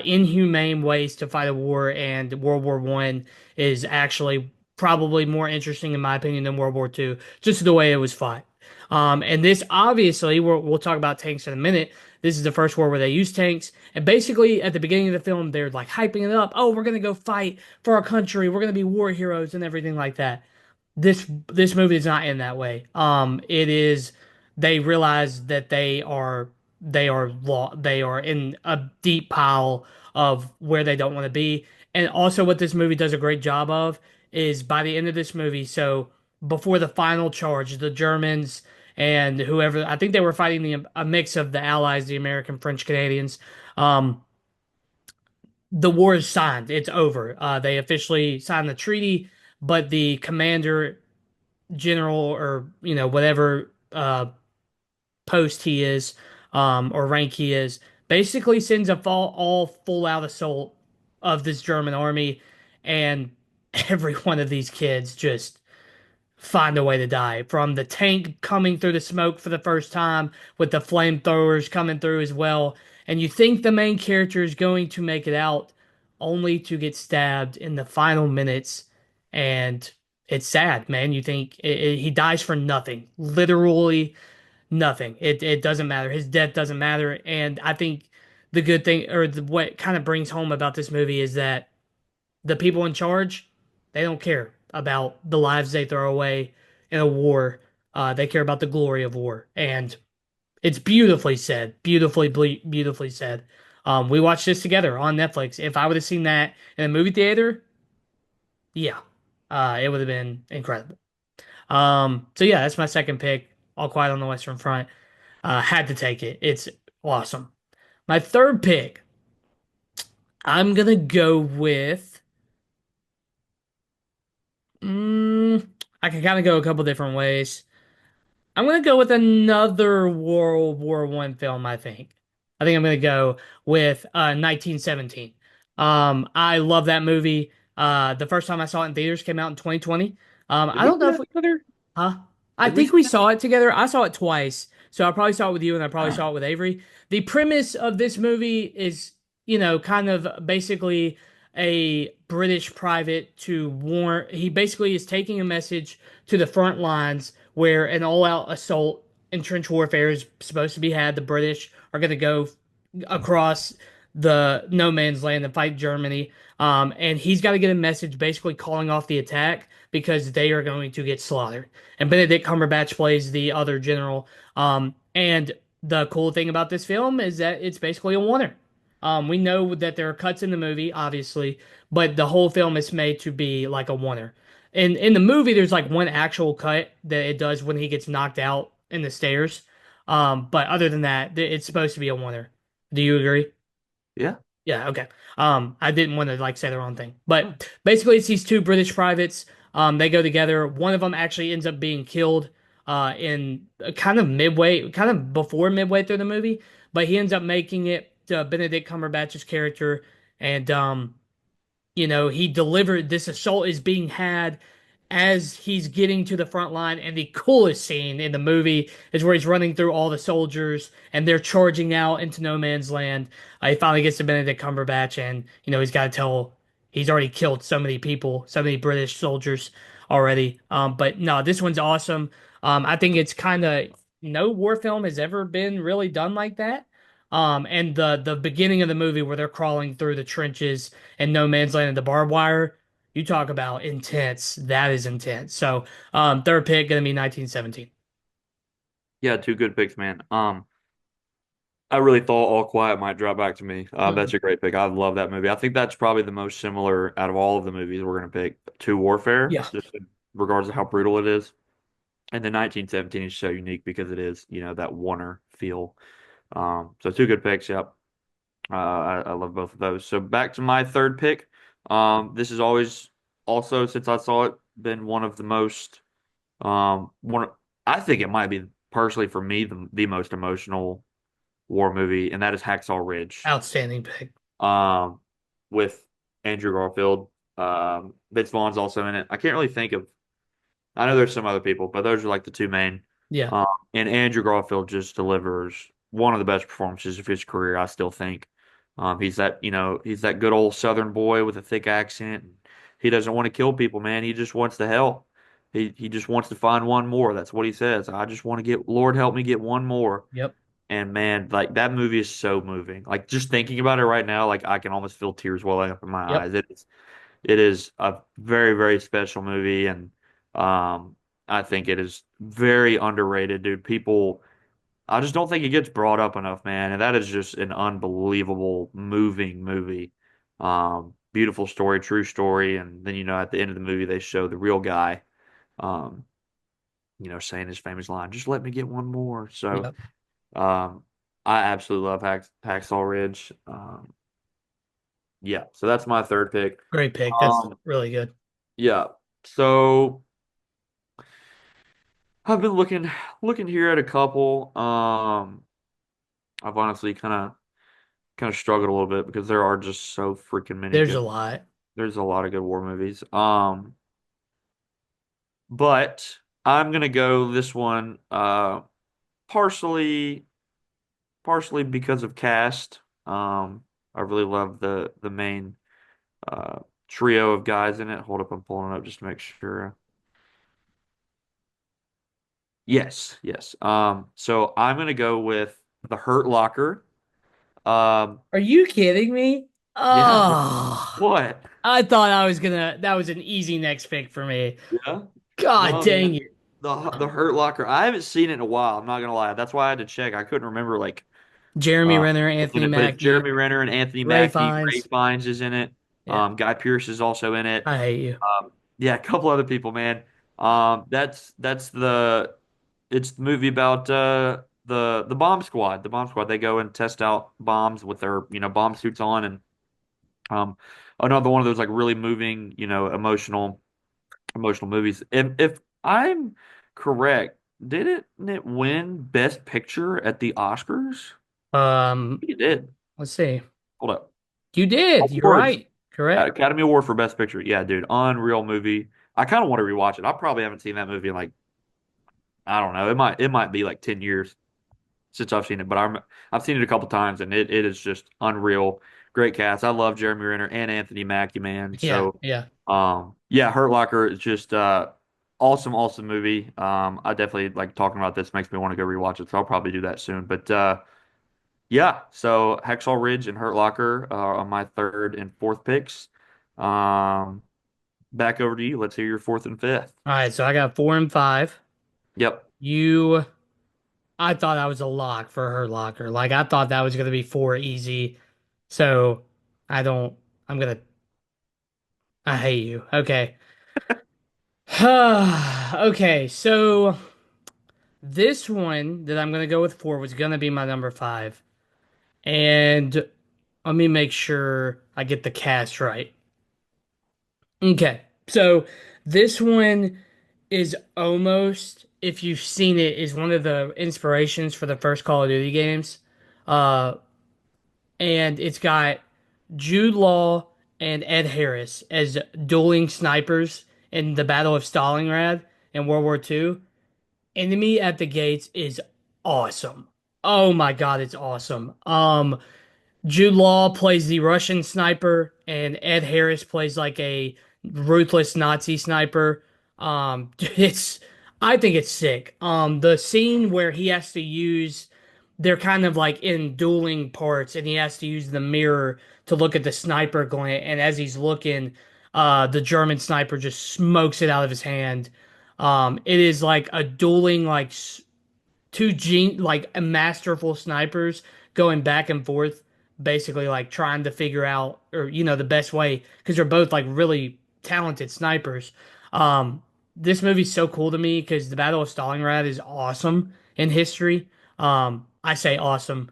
inhumane ways to fight a war, and World War One is actually probably more interesting in my opinion than World War Two, just the way it was fought. And this obviously, we'll talk about tanks in a minute. This is the first war where they use tanks. And basically, at the beginning of the film, they're like hyping it up. Oh, we're going to go fight for our country. We're going to be war heroes and everything like that. This movie is not in that way. It is they realize that they are in a deep pile of where they don't want to be. And also, what this movie does a great job of is by the end of this movie, so before the final charge, the Germans and whoever, I think they were fighting a mix of the Allies, the American, French, Canadians. Um, the war is signed. It's over. They officially signed the treaty, but the commander general or whatever post he is or rank he is basically sends all full out assault of this German army, and every one of these kids just find a way to die. From the tank coming through the smoke for the first time, with the flamethrowers coming through as well. And you think the main character is going to make it out, only to get stabbed in the final minutes. And it's sad, man. You think he dies for nothing. Literally nothing. It doesn't matter. His death doesn't matter. And I think the good thing, or what kind of brings home about this movie is that the people in charge, they don't care about the lives they throw away in a war. They care about the glory of war, and it's beautifully said, beautifully said. We watched this together on Netflix. If I would have seen that in a movie theater, yeah, it would have been incredible. So yeah, that's my second pick. All Quiet on the Western Front. Had to take it. It's awesome. My third pick, I'm gonna go with. Mm, I can kind of go a couple different ways. I'm gonna go with another World War One film, I think. I think I'm gonna go with 1917. I love that movie. The first time I saw it in theaters came out in 2020. Did I we don't see know if that we, together? huh? I Did we think see we that? saw it together. I saw it twice. So I probably saw it with you and I probably saw it with Avery. The premise of this movie is, kind of basically a British private to warn. He basically is taking a message to the front lines where an all-out assault in trench warfare is supposed to be had. The British are going to go across the no man's land and fight Germany. And he's got to get a message basically calling off the attack because they are going to get slaughtered. And Benedict Cumberbatch plays the other general. And the cool thing about this film is that it's basically a oneer. We know that there are cuts in the movie, obviously, but the whole film is made to be like a oneer. In the movie, there's like one actual cut that it does when he gets knocked out in the stairs. But other than that, it's supposed to be a oneer. Do you agree? Yeah. Yeah, okay. I didn't want to like say the wrong thing, but basically, it's these two British privates. They go together. One of them actually ends up being killed, in kind of midway, kind of before midway through the movie, but he ends up making it to Benedict Cumberbatch's character, and he delivered this assault is being had as he's getting to the front line. And the coolest scene in the movie is where he's running through all the soldiers and they're charging out into no man's land. He finally gets to Benedict Cumberbatch, and he's got to tell he's already killed so many people, so many British soldiers already. But no, this one's awesome. I think it's kind of no war film has ever been really done like that. And the beginning of the movie where they're crawling through the trenches and no man's land and the barbed wire, you talk about intense. That is intense. So, third pick gonna be 1917. Yeah, two good picks, man. I really thought All Quiet might drop back to me. Mhm. That's a great pick. I love that movie. I think that's probably the most similar out of all of the movies we're going to pick to Warfare, Yeah. just in regards to how brutal it is. And then 1917 is so unique because it is, that Warner feel. So two good picks. Yep. I love both of those. So back to my third pick. This is always also, since I saw it, been one of the most, one, I think it might be personally for me the most emotional war movie, and that is Hacksaw Ridge, Outstanding pick. um, with Andrew Garfield. Vince Vaughn's also in it. I can't really think of. I know there's some other people, but those are like the two main. Yeah. Um, and Andrew Garfield just delivers one of the best performances of his career, I still think. He's that good old Southern boy with a thick accent. He doesn't want to kill people, man. He just wants to help. He just wants to find one more. That's what he says. I just want to get, Lord, help me get one more. Yep. And man, like that movie is so moving. Like just thinking about it right now, like I can almost feel tears welling up in my Yep. eyes. It is a very, very special movie, and I think it is very underrated, dude. I just don't think it gets brought up enough, man. And that is just an unbelievable, moving movie. Beautiful story, true story, and then at the end of the movie they show the real guy, um, saying his famous line, "Just let me get one more." So. Yep. Um, I absolutely love Hacksaw Ridge. Yeah, so that's my third pick. Great pick. That's Um, really good. yeah. So I've been looking here at a couple. I've honestly kind of struggled a little bit because there are just so freaking many There's a good. lot. There's a lot of good war movies. But I'm gonna go this one. Partially partially because of cast. I really love the main uh, trio of guys in it. Hold up, I'm pulling it up just to make sure. Yes, yes. So I'm gonna go with the Hurt Locker. Um, Are you kidding me? yeah. Oh, What? I thought I was gonna. That was an easy next pick for me. Yeah. God No, dang man. it. The Hurt Locker. I haven't seen it in a while. I'm not gonna lie. That's why I had to check. I couldn't remember like Jeremy Renner, what's in Anthony it, but it's Mackie, Jeremy Renner and Anthony Ray Mackie. Ray Fiennes. Fiennes is in it. Yeah, Guy Pearce is also in it. I hate you. Yeah, a couple other people, man. That's it's the movie about the bomb squad. The bomb squad. They go and test out bombs with their bomb suits on, and um another one of those like really moving emotional movies. If I'm correct, didn't it win Best Picture at the Oscars? I Um, think it did. let's see. Hold up. You did. You're Awards. right. Correct. Academy Award for Best Picture. Yeah, dude, unreal movie. I kind of want to rewatch it. I probably haven't seen that movie in like I don't know. It might be like 10 years since I've seen it, but I've seen it a couple times and it is just unreal. great cast. I love Jeremy Renner and Anthony Mackie, man. Yeah, So, yeah. yeah, Hurt Locker is just awesome, awesome movie. I definitely like talking about this makes me want to go rewatch it, so I'll probably do that soon. But yeah, so Hacksaw Ridge and Hurt Locker are my third and fourth picks. Um, back over to you. Let's hear your fourth and fifth. All right, so I got four and five. Yep. You, I thought I was a lock for her locker. Like I thought that was gonna be four easy. So I don't. I'm gonna. I hate you. Okay. Okay, so this one that I'm gonna go with four was gonna be my number five, and let me make sure I get the cast right. Okay, so this one is almost, if you've seen it, is one of the inspirations for the first Call of Duty games. Uh, and it's got Jude Law and Ed Harris as dueling snipers in the Battle of Stalingrad in World War II. Enemy at the Gates is awesome. Oh my God, it's awesome. Jude Law plays the Russian sniper, and Ed Harris plays like a ruthless Nazi sniper. It's I think it's sick. The scene where he has to use, they're kind of like in dueling parts, and he has to use the mirror to look at the sniper glint, and as he's looking, the German sniper just smokes it out of his hand. It is like a dueling like like a masterful snipers going back and forth, basically like trying to figure out, or the best way, because they're both like really talented snipers. um this movie's so cool to me because the Battle of Stalingrad is awesome in history. I say awesome,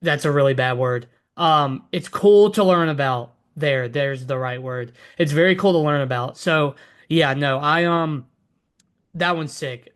that's a really bad word. It's cool to learn about. There's the right word. It's very cool to learn about. So yeah, no, I that one's sick.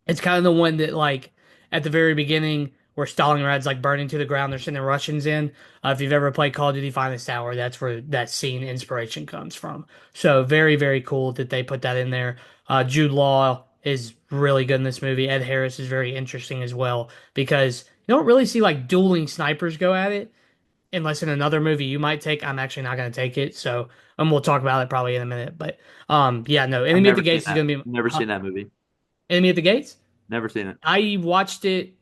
It's kind of the one that, like, at the very beginning, where Stalingrad's like burning to the ground, they're sending Russians in. If you've ever played Call of Duty Finest Hour, that's where that scene inspiration comes from. So very, very cool that they put that in there. Jude Law is really good in this movie. Ed Harris is very interesting as well because you don't really see like dueling snipers go at it unless in another movie you might take. I'm actually not going to take it, so we'll talk about it probably in a minute. But yeah, no, I've Enemy at the never seen Gates is that. going to be Never seen that movie. Enemy at the Gates. Never seen it. I watched it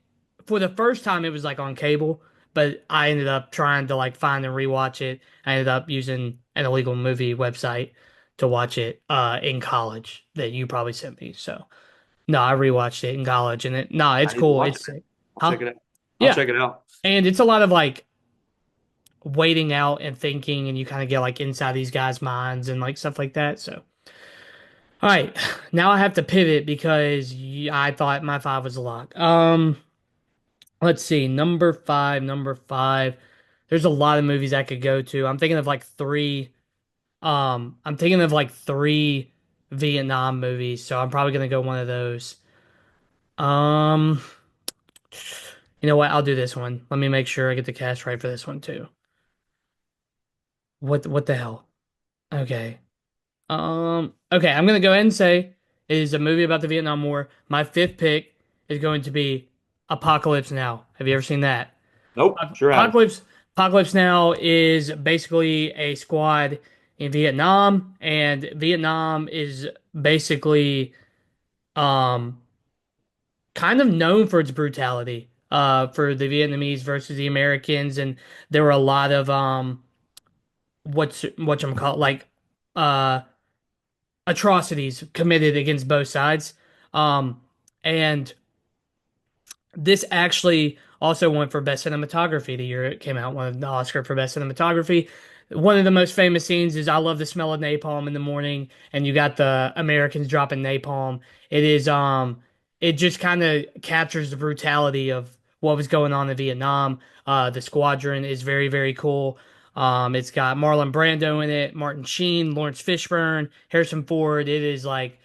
for the first time. It was like on cable, but I ended up trying to like find and rewatch it. I ended up using an illegal movie website to watch it in college that you probably sent me. So no, I rewatched it in college, and it's I need to cool. watch it, It's man. I'll huh? check it out. I'll Yeah, check it out. and it's a lot of like waiting out and thinking, and you kind of get like inside these guys' minds and like stuff like that. So all right, now I have to pivot because I thought my five was a lock. Let's see, number five, number five. There's a lot of movies I could go to. I'm thinking of like three. I'm thinking of like three Vietnam movies, so I'm probably gonna go one of those. Um, you know what? I'll do this one. Let me make sure I get the cast right for this one too. What the hell? Okay. Okay, I'm gonna go ahead and say it is a movie about the Vietnam War. My fifth pick is going to be Apocalypse Now. Have you ever seen that? Nope. Sure haven't. Apocalypse Now is basically a squad in Vietnam, and Vietnam is basically um kind of known for its brutality. For the Vietnamese versus the Americans, and there were a lot of what you call like uh atrocities committed against both sides. Um, and this actually also won for Best Cinematography the year it came out, won the Oscar for Best Cinematography. One of the most famous scenes is I love the smell of napalm in the morning, and you got the Americans dropping napalm. It is it just kind of captures the brutality of what was going on in Vietnam. The squadron is very, very cool. It's got Marlon Brando in it, Martin Sheen, Lawrence Fishburne, Harrison Ford. It is like,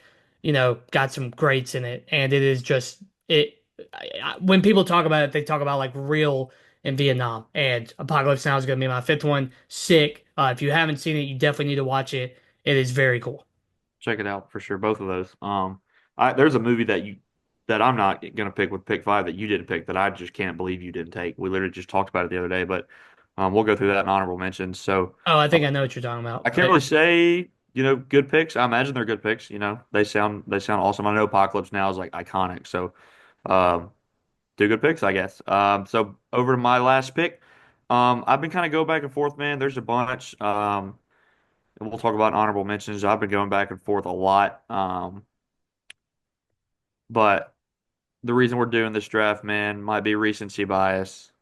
got some greats in it, and it is just it when people talk about it, they talk about like real in Vietnam. And Apocalypse Now is going to be my fifth one. Sick. If you haven't seen it, you definitely need to watch it. It is very cool. Check it out for sure. Both of those. There's a movie that I'm not gonna pick with pick five that you didn't pick that I just can't believe you didn't take. We literally just talked about it the other day, but We'll go through that in honorable mentions. So Oh, I uh, think I know what you're talking I about, can't but really say, good picks. I imagine they're good picks. They sound awesome. I know Apocalypse Now is like iconic. So um, two good picks, I guess. So over to my last pick. I've been kind of go back and forth, man. There's a bunch. And we'll talk about honorable mentions. I've been going back and forth a lot. But the reason we're doing this draft, man, might be recency bias.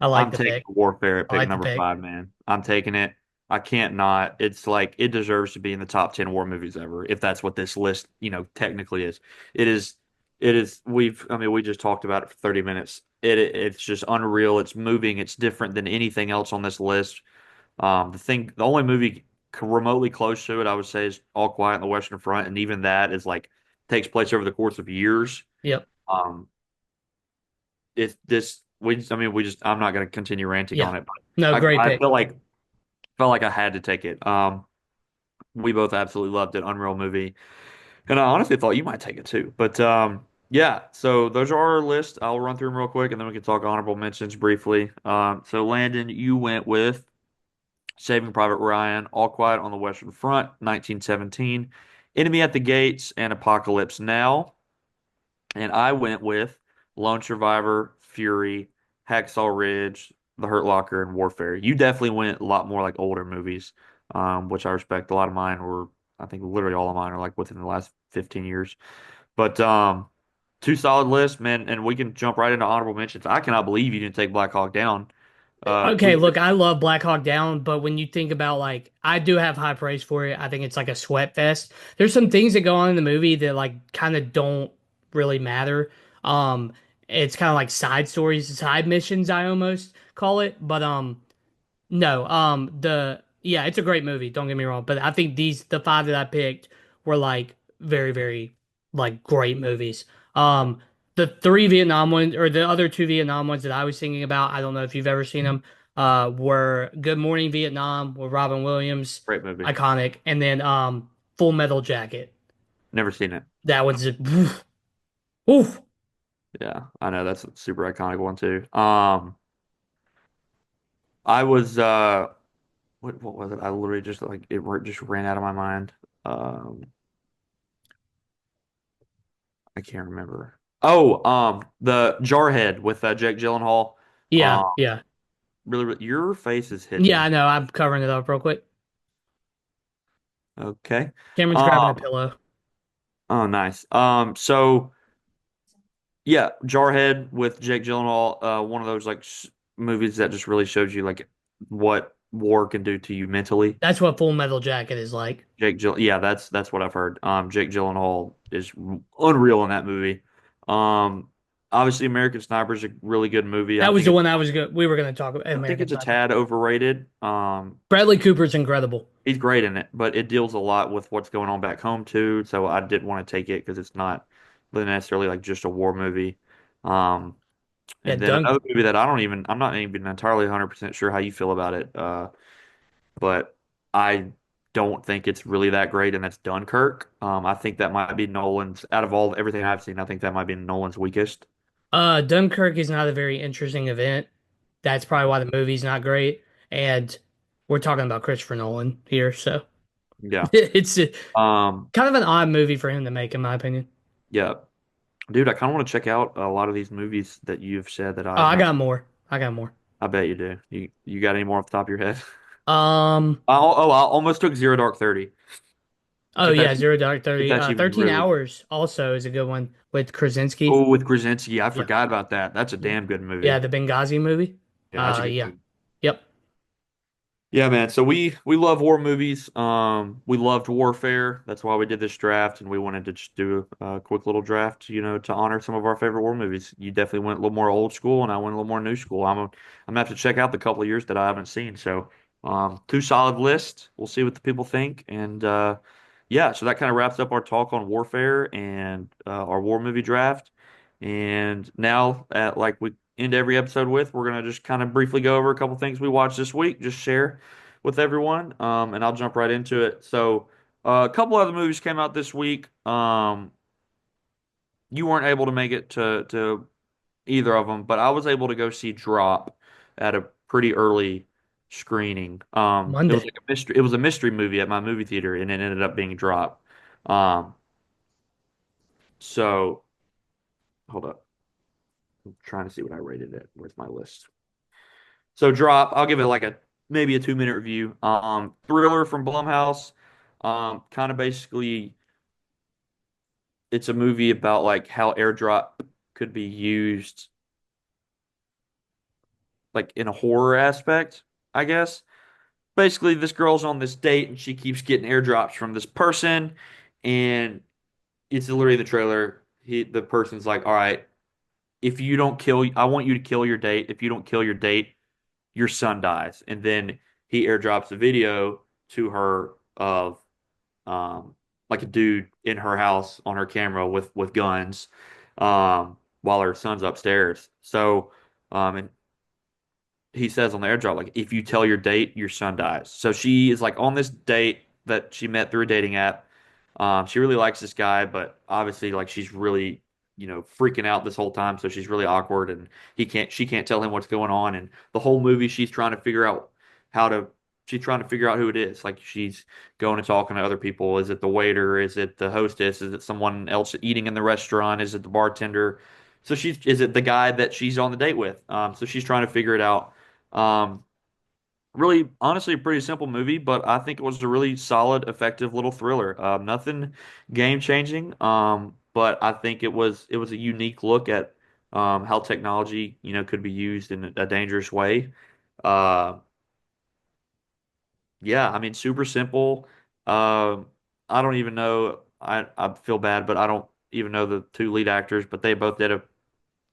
I like I'm the taking pick. Warfare at I pick like the number pick. five, man. I'm taking it. I can't not. It's like it deserves to be in the top 10 war movies ever, if that's what this list, technically is. It is, it is, I mean, we just talked about it for 30 minutes. It's just unreal. It's moving. It's different than anything else on this list. The only movie remotely close to it, I would say, is All Quiet on the Western Front. And even that is like, takes place over the course of years. Yep. Um, it's this, I mean, I'm not going to continue ranting Yeah. on it, No, but great I pick. felt like I had to take it. We both absolutely loved it. Unreal movie. And I honestly thought you might take it too. But yeah, so those are our list. I'll run through them real quick and then we can talk honorable mentions briefly. So Landon, you went with Saving Private Ryan, All Quiet on the Western Front, 1917, Enemy at the Gates, and Apocalypse Now. And I went with Lone Survivor, Fury, Hacksaw Ridge, The Hurt Locker, and Warfare. You definitely went a lot more like older movies, which I respect. A lot of mine were, I think literally all of mine are like within the last 15 years. But two solid lists, man, and we can jump right into honorable mentions. I cannot believe you didn't take Black Hawk Down. Okay, look, I love Black Hawk Down, but when you think about like, I do have high praise for it. I think it's like a sweat fest. There's some things that go on in the movie that like kind of don't really matter. Um, it's kind of like side stories, side missions, I almost call it. But no, yeah, it's a great movie. Don't get me wrong, but I think the five that I picked were like very, very like great movies. The three Vietnam ones or the other two Vietnam ones that I was thinking about, I don't know if you've ever seen them, were Good Morning Vietnam with Robin Williams, Great movie. iconic, and then Full Metal Jacket. Never seen it. That one's oof, oof. Yeah, I know that's a super iconic one too. I was what was it? I literally just like just ran out of my mind. Um, I can't remember. Oh, the Jarhead with Jake Gyllenhaal. Yeah, Um, yeah, your face is yeah. hidden. I know. I'm covering it up real quick. Okay. Cameron's grabbing a Um, pillow. oh, nice. So yeah, Jarhead with Jake Gyllenhaal. One of those like movies that just really shows you like what war can do to you mentally. That's what Full Metal Jacket is like. Yeah, that's what I've heard. Jake Gyllenhaal is unreal in that movie. Um, Obviously American Sniper is a really good movie. That was the one I was good. We were going to talk about I think American it's a Sniper. tad overrated. Bradley Cooper's incredible. He's great in it, but it deals a lot with what's going on back home too. So I didn't want to take it because it's not really necessarily like just a war movie. Um, Yeah, and then Dunk. another movie that I'm not even entirely 100% sure how you feel about it. But I don't think it's really that great, and that's Dunkirk. I think that might be Nolan's out of everything I've seen. I think that might be Nolan's weakest. Dunkirk is not a very interesting event. That's probably why the movie's not great. And we're talking about Christopher Nolan here, so Yeah. it's Um, kind of an odd movie for him to make, in my opinion. yeah, dude, I kind of want to check out a lot of these movies that you've said that I Oh, have I not. got more. I got more. I bet you do. You got any more off the top of your head? Um. I almost took Zero Dark 30. Oh If yeah, that's Zero Dark if 30. that's even 13 really. Hours also is a good one with Krasinski. Oh, with Krasinski, I Yeah. forgot about that. That's a Yeah. damn good Yeah, movie. the Benghazi movie. Yeah, that's a good Yeah. movie. Yep. Yeah, man. So we love war movies. We loved Warfare. That's why we did this draft, and we wanted to just do a quick little draft, to honor some of our favorite war movies. You definitely went a little more old school, and I went a little more new school. I'm gonna have to check out the couple of years that I haven't seen. So, two solid lists. We'll see what the people think, and yeah. So that kind of wraps up our talk on Warfare and our war movie draft. And now, like we end every episode with, we're gonna just kind of briefly go over a couple things we watched this week, just share with everyone, and I'll jump right into it. So, a couple other movies came out this week. You weren't able to make it to either of them, but I was able to go see Drop at a pretty early screening. It was Monday. like a mystery. It was a mystery movie at my movie theater, and it ended up being dropped. Um, so hold up, I'm trying to see what I rated it. Where's my list? So drop. I'll give it like a maybe a 2 minute review. Thriller from Blumhouse. Kind of basically, it's a movie about like how airdrop could be used like in a horror aspect, I guess. Basically, this girl's on this date and she keeps getting airdrops from this person, and it's literally the trailer. The person's like, "All right, if you don't kill, I want you to kill your date. If you don't kill your date, your son dies." And then he airdrops a video to her of like a dude in her house on her camera with guns, while her son's upstairs. So, and he says on the airdrop, like, if you tell your date, your son dies. So she is like on this date that she met through a dating app. She really likes this guy, but obviously, like, she's really, freaking out this whole time. So she's really awkward, and she can't tell him what's going on. And the whole movie, how to, she's trying to figure out who it is. Like, she's going and talking to other people. Is it the waiter? Is it the hostess? Is it someone else eating in the restaurant? Is it the bartender? Is it the guy that she's on the date with? So she's trying to figure it out. Um, Really, honestly, a pretty simple movie, but I think it was a really solid, effective little thriller. Nothing game changing, but I think it was a unique look at how technology, could be used in a dangerous way. Uh, yeah, I mean, super simple. Um, I don't even know. I feel bad, but I don't even know the two lead actors, but they both did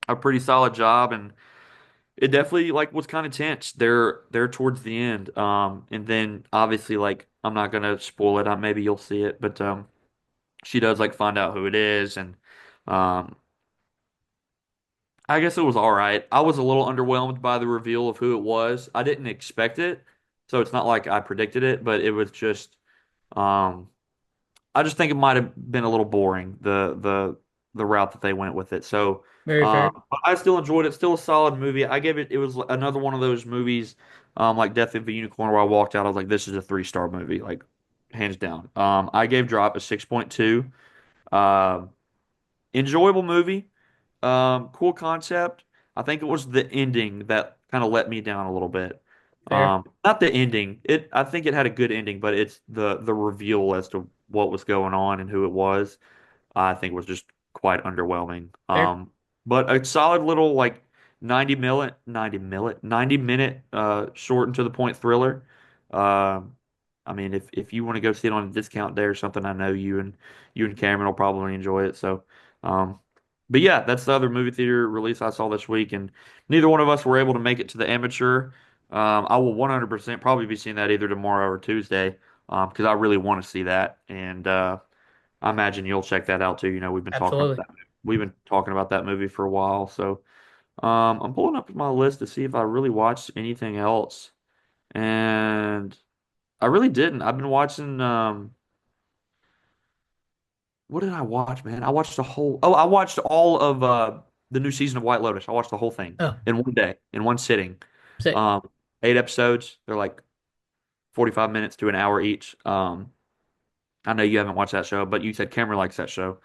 a pretty solid job, and it definitely like was kind of tense there towards the end. And then obviously like I'm not gonna spoil it. Maybe you'll see it, but she does like find out who it is, and um, I guess it was all right. I was a little underwhelmed by the reveal of who it was. I didn't expect it, so it's not like I predicted it, but it was just um, I just think it might have been a little boring the route that they went with it. So, Very fair. but I still enjoyed it. Still a solid movie. I gave it. It was another one of those movies, like Death of a Unicorn, where I walked out. I was like, "This is a 3-star movie, like hands down." I gave Drop a 6.2. Um, Enjoyable movie. Cool concept. I think it was the ending that kind of let me down a little bit. Fair. Not the ending. I think it had a good ending, but it's the reveal as to what was going on and who it was. I think was just quite underwhelming. Fair. But a solid little like 90 minute short and to the point thriller. Um, I mean, if you want to go see it on a discount day or something, I know you and Cameron will probably enjoy it. So, um, but yeah, that's the other movie theater release I saw this week, and neither one of us were able to make it to the amateur. I will 100% probably be seeing that either tomorrow or Tuesday, because I really want to see that, and I imagine you'll check that out too. Absolutely. We've been talking about that movie for a while. So I'm pulling up my list to see if I really watched anything else, and I really didn't. I've been watching. What did I watch, man? I watched the whole. Oh, I watched all of the new season of White Lotus. I watched the whole thing Oh, in one day, in one sitting. sick. Um, 8 episodes. They're like 45 minutes to an hour each. I know you haven't watched that show, but you said Cameron likes that show.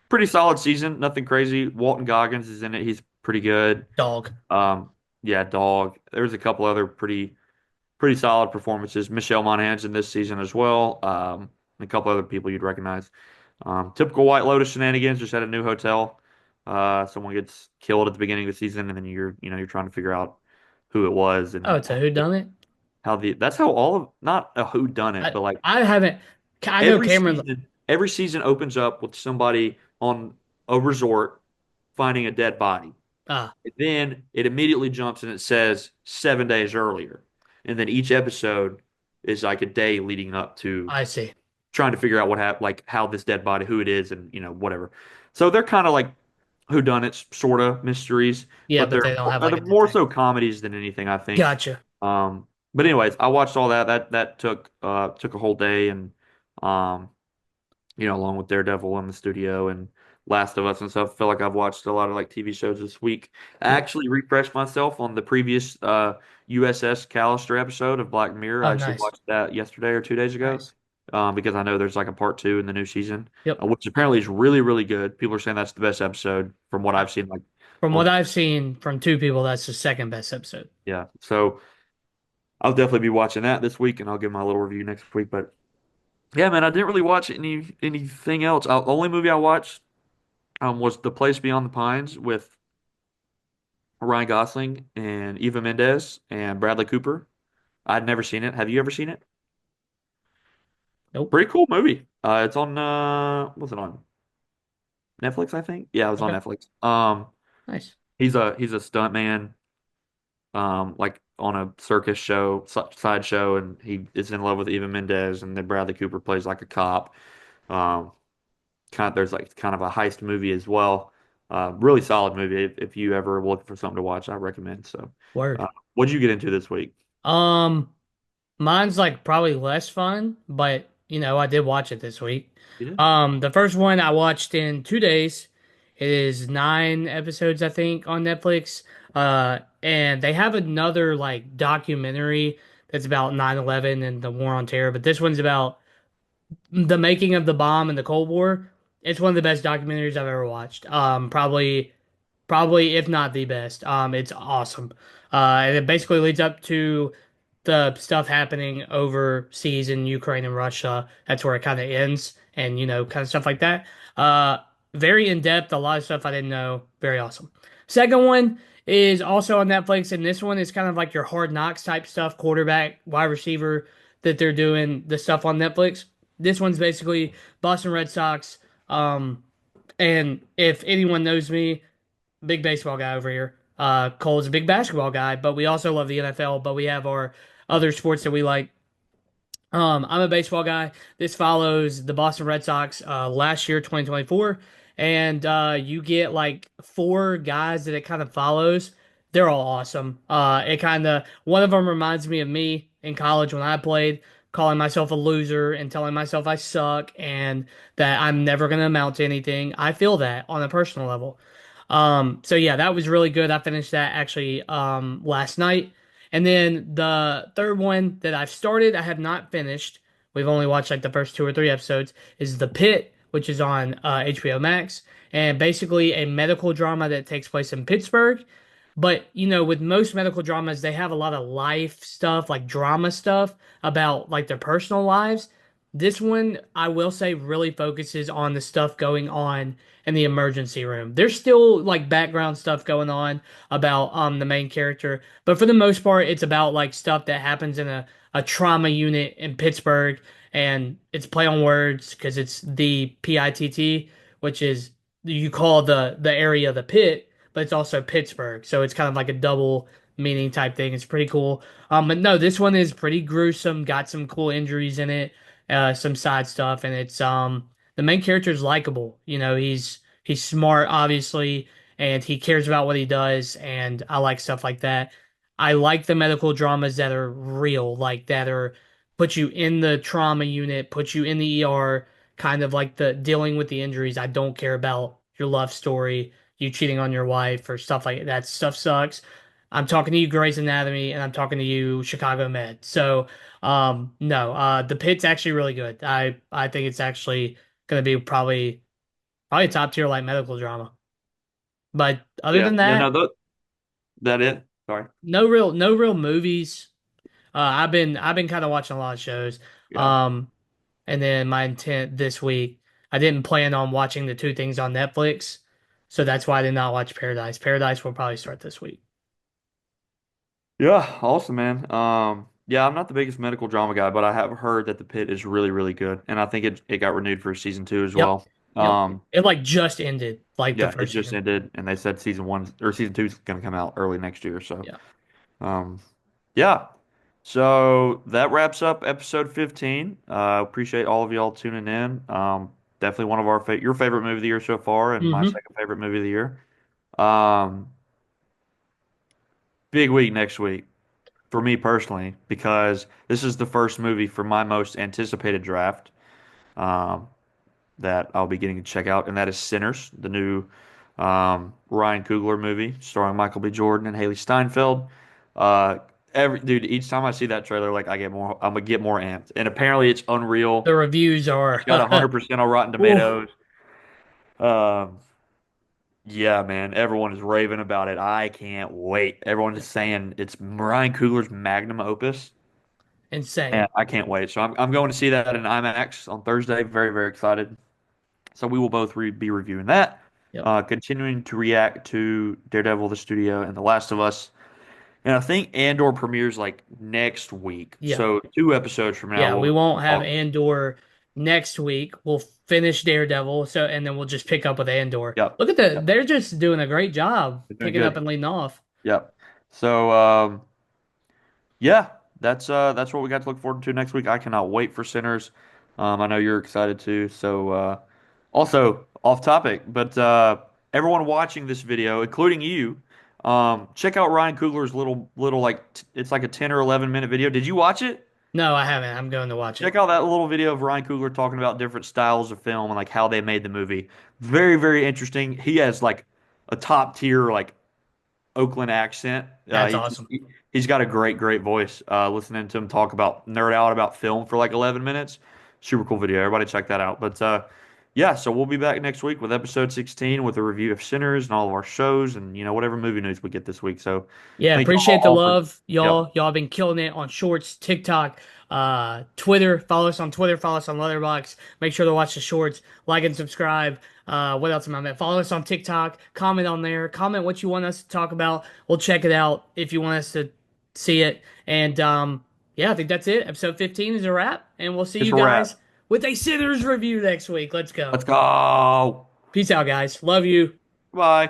Pretty solid season, nothing crazy. Walton Goggins is in it. He's pretty good. Dog. Um, yeah, dog. There's a couple other pretty solid performances. Michelle Monaghan's in this season as well. And a couple other people you'd recognize. Typical White Lotus shenanigans, just at a new hotel. Someone gets killed at the beginning of the season, and then you're trying to figure out who it was Oh, and it's a whodunit. how that's how all of not a who done it, but like I haven't. I know Cameron. every season opens up with somebody on a resort finding a dead body. Ah, And then it immediately jumps and it says 7 days earlier. And then each episode is like a day leading up to I see. trying to figure out what happened, like how this dead body, who it is, and whatever. So they're kind of like whodunits, sort of mysteries, Yeah, but but they don't have like they're a more detective. so comedies than anything, I think. Gotcha. But anyways, I watched all that. That took a whole day, and um, along with Daredevil in the studio and Last of Us and stuff. I feel like I've watched a lot of like TV shows this week. I Yep. actually refreshed myself on the previous USS Callister episode of Black Mirror. I Oh, actually nice. watched that yesterday or 2 days ago, Nice. because I know there's like a part two in the new season, Yep. which apparently is really, really good. People are saying that's the best episode from what I've seen. Like From what on, I've seen from two people, that's the second best episode. yeah. So I'll definitely be watching that this week, and I'll give my little review next week. But yeah, man, I didn't really watch anything else. The only movie I watched was The Place Beyond the Pines with Ryan Gosling and Eva Mendes and Bradley Cooper. I'd never seen it. Have you ever seen it? Nope. Pretty cool movie. It's on what's it on? Netflix, I think. Yeah, it was on Okay. Netflix. Nice. He's a stunt man, like on a circus show, side show, and he is in love with Eva Mendes, and then Bradley Cooper plays like a cop. Um, there's like kind of a heist movie as well. Really solid movie. If you ever look for something to watch, I recommend. So, uh, Word. what'd you get into this week? Um, Mine's like probably less fun, but I did watch it this week. Yeah. The first one I watched in 2 days. It is 9 episodes, I think, on Netflix. And they have another like documentary that's about 9/11 and the war on terror, but this one's about the making of the bomb in the Cold War. It's one of the best documentaries I've ever watched. Probably if not the best. It's awesome. And it basically leads up to the stuff happening overseas in Ukraine and Russia. That's where it kind of ends, and kind of stuff like that. Uh, Very in depth. A lot of stuff I didn't know. Very awesome. Second one is also on Netflix, and this one is kind of like your Hard Knocks type stuff, quarterback, wide receiver that they're doing the stuff on Netflix. This one's basically Boston Red Sox. And if anyone knows me, big baseball guy over here. Cole's a big basketball guy, but we also love the NFL, but we have our other sports that we like. I'm a baseball guy. This follows the Boston Red Sox last year, 2024, and you get like four guys that it kind of follows. They're all awesome. It kind of one of them reminds me of me in college when I played, calling myself a loser and telling myself I suck and that I'm never going to amount to anything. I feel that on a personal level. So yeah, that was really good. I finished that actually last night. And then the third one that I've started, I have not finished. We've only watched like the first 2 or 3 episodes, is The Pit, which is on HBO Max, and basically a medical drama that takes place in Pittsburgh. But with most medical dramas, they have a lot of life stuff, like drama stuff about like their personal lives. This one, I will say, really focuses on the stuff going on in the emergency room. There's still like background stuff going on about the main character, but for the most part, it's about like stuff that happens in a trauma unit in Pittsburgh, and it's play on words because it's the PITT, which is you call the area the pit, but it's also Pittsburgh, so it's kind of like a double meaning type thing. It's pretty cool. But no, this one is pretty gruesome. Got some cool injuries in it, some side stuff, and it's the main character is likable. He's smart, obviously, and he cares about what he does, and I like stuff like that. I like the medical dramas that are real, like that are put you in the trauma unit, put you in the ER, kind of like the dealing with the injuries. I don't care about your love story, you cheating on your wife or stuff like that. Stuff sucks. I'm talking to you Grey's Anatomy and I'm talking to you Chicago Med. So no, the pit's actually really good. I think it's actually gonna be probably top tier like medical drama. But other Yeah. than Yeah. that, No, that it. Sorry. no real movies. I've been kind of watching a lot of shows. Yeah. Um, and then my intent this week, I didn't plan on watching the two things on Netflix, so that's why I did not watch Paradise. Paradise will probably start this week. Yeah. Awesome, man. Yeah, I'm not the biggest medical drama guy, but I have heard that The Pit is really, really good, and I think it got renewed for season two as Yep, well. yep. It like just ended, like the Yeah, it first just season. ended, and they said season one or season two is going to come out early next year. So, Yeah. um, yeah. So that wraps up episode 15. Appreciate all of y'all tuning in. Definitely one of your favorite movie of the year so far, and my Mm-hmm. second favorite movie of the year. Um, Big week next week for me personally because this is the first movie for my most anticipated draft. Um, that I'll be getting to check out, and that is Sinners, the new Ryan Coogler movie starring Michael B. Jordan and Haley Steinfeld. Uh, each time I see that trailer, like I'm gonna get more amped. And apparently, it's unreal. The reviews It's are, got 100% on Rotten ooh, Tomatoes. Um, yeah, man, everyone is raving about it. I can't wait. Everyone is saying it's Ryan Coogler's magnum opus, and insane. I can't wait. So I'm going to see that in IMAX on Thursday. Very, very excited. So we will both be reviewing that. Yep. Continuing to react to Daredevil, the studio, and The Last of Us. And I think Andor premieres like next week. Yeah. So 2 episodes from now, Yeah. we'll We be won't have talking. Andor next week. We'll finish Daredevil. So, and then we'll just pick up with Andor. Yep. Look at Yep. they're just doing a great job They're doing picking up good. and leading off. Yep. So yeah, that's what we got to look forward to next week. I cannot wait for Sinners. I know you're excited too. So also off topic, but everyone watching this video, including you, check out Ryan Coogler's little like it's like a 10 or 11 minute video. Did you watch it? No, I haven't. I'm going to watch Check it. out that little video of Ryan Coogler talking about different styles of film and like how they made the movie. Very, very interesting. He has like a top tier like Oakland accent. That's awesome. He's got a great voice. Listening to him talk about nerd out about film for like 11 minutes. Super cool video. Everybody check that out. But yeah, so we'll be back next week with episode 16 with a review of Sinners and all of our shows and whatever movie news we get this week. So Yeah, thank you appreciate the all for love, yep. y'all. Y'all been killing it on Shorts, TikTok, Twitter. Follow us on Twitter, follow us on Letterboxd. Make sure to watch the shorts, like and subscribe. What else am I meant? Follow us on TikTok, comment on there, comment what you want us to talk about. We'll check it out if you want us to see it. And yeah, I think that's it. Episode 15 is a wrap, and we'll see It's you a wrap. guys with a Sinners review next week. Let's go. Let's go. Peace out, guys. Love you. Bye.